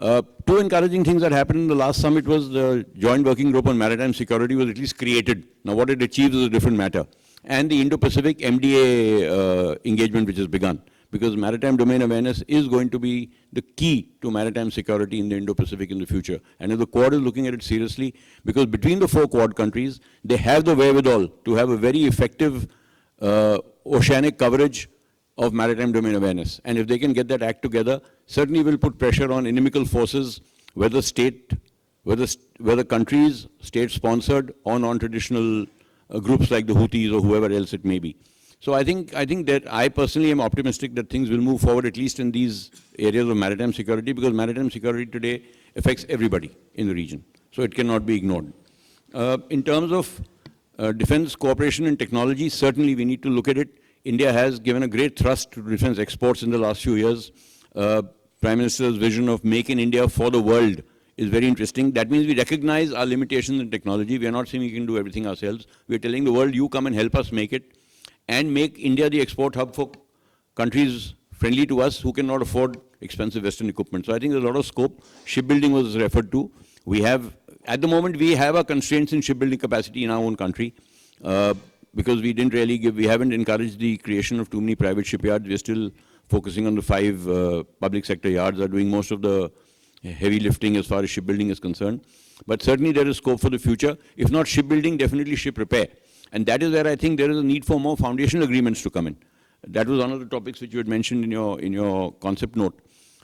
Two encouraging things that happened in the last summit was the Joint Working Group on Maritime Security was at least created. Now what it achieves is a different matter. And the Indo-Pacific MDA engagement which has begun. Because maritime domain awareness is going to be the key to maritime security in the Indo-Pacific in the future. And if the Quad is looking at it seriously, because between the 4 Quad countries, they have the wherewithal to have a very effective oceanic coverage of maritime domain awareness. And if they can get that act together, certainly will put pressure on inimical forces, whether countries, state-sponsored, or non-traditional groups like the Houthis or whoever else it may be. So I think that I personally am optimistic that things will move forward, at least in these areas of maritime security, because maritime security today affects everybody in the region. So it cannot be ignored. In terms of defense cooperation and technology, certainly we need to look at it. India has given a great thrust to defense exports in the last few years. Prime Minister's vision of Make in India for the world is very interesting. That means we recognize our limitations in technology. We are not saying we can do everything ourselves. We are telling the world, you come and help us make it, and make India the export hub for countries friendly to us who cannot afford expensive Western equipment. So I think there's a lot of scope. Shipbuilding was referred to. We have, at the moment, we have our constraints in shipbuilding capacity in our own country. Because we didn't really we haven't encouraged the creation of too many private shipyards. We're still focusing on the 5 public sector yards that are doing most of the heavy lifting as far as shipbuilding is concerned. But certainly there is scope for the future. If not shipbuilding, definitely ship repair. And that is where I think there is a need for more foundational agreements to come in. That was one of the topics which you had mentioned in your concept note.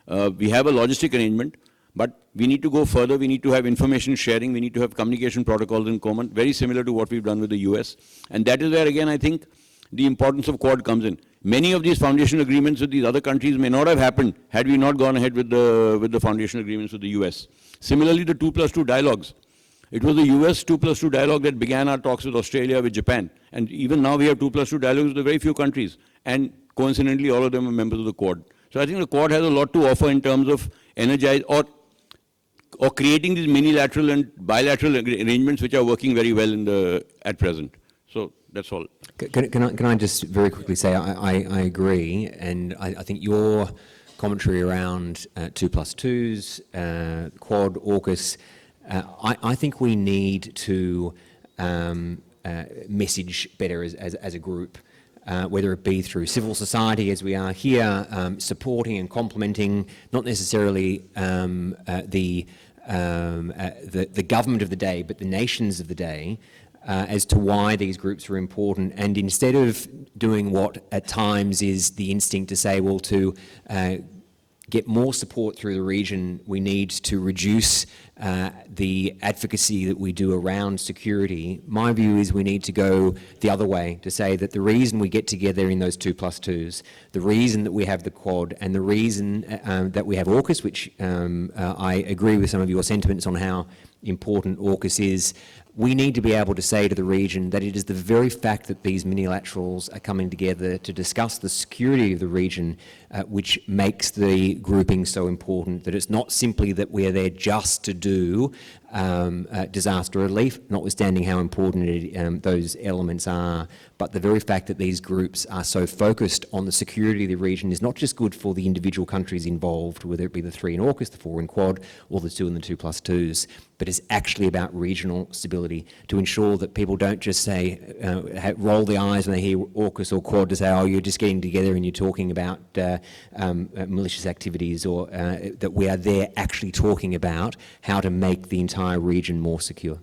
We have a logistic arrangement, but we need to go further. We need to have information sharing. We need to have communication protocols in common, very similar to what we've done with the US. And that is where, again, I think the importance of Quad comes in. Many of these foundation agreements with these other countries may not have happened had we not gone ahead with the foundation agreements with the US. Similarly, the 2+2 dialogues. It was the US 2+2 dialogue that began our talks with Australia, with Japan. And even now we have 2+2 dialogues with very few countries. And coincidentally, all of them are members of the Quad. So I think the Quad has a lot to offer in terms of energize or creating these minilateral and bilateral arrangements which are working very well at present. So that's all. Can I just very quickly say I agree, and I think your commentary around 2+2s, Quad, AUKUS, I think we need to message better as a group, whether it be through civil society as we are here, supporting and complementing, not necessarily the government of the day, but the nations of the day, as to why these groups are important. And instead of doing what at times is the instinct to say, well, to get more support through the region, we need to reduce the advocacy that we do around security. My view is we need to go the other way, to say that the reason we get together in those 2+2s, the reason that we have the Quad, and the reason that we have AUKUS, which I agree with some of your sentiments on how important AUKUS is, we need to be able to say to the region that it is the very fact that these minilaterals are coming together to discuss the security of the region which makes the grouping so important, that it's not simply that we are there just to do disaster relief, notwithstanding how important those elements are, but the very fact that these groups are so focused on the security of the region is not just good for the individual countries involved, whether it be the 3 in AUKUS, the 4 in Quad, or the 2 and the 2+2s, but it's actually about regional stability, to ensure that people don't just say, roll the eyes when they hear AUKUS or Quad to say, oh, you're just getting together and you're talking about malicious activities, or that we are there actually talking about how to make the entire region more secure.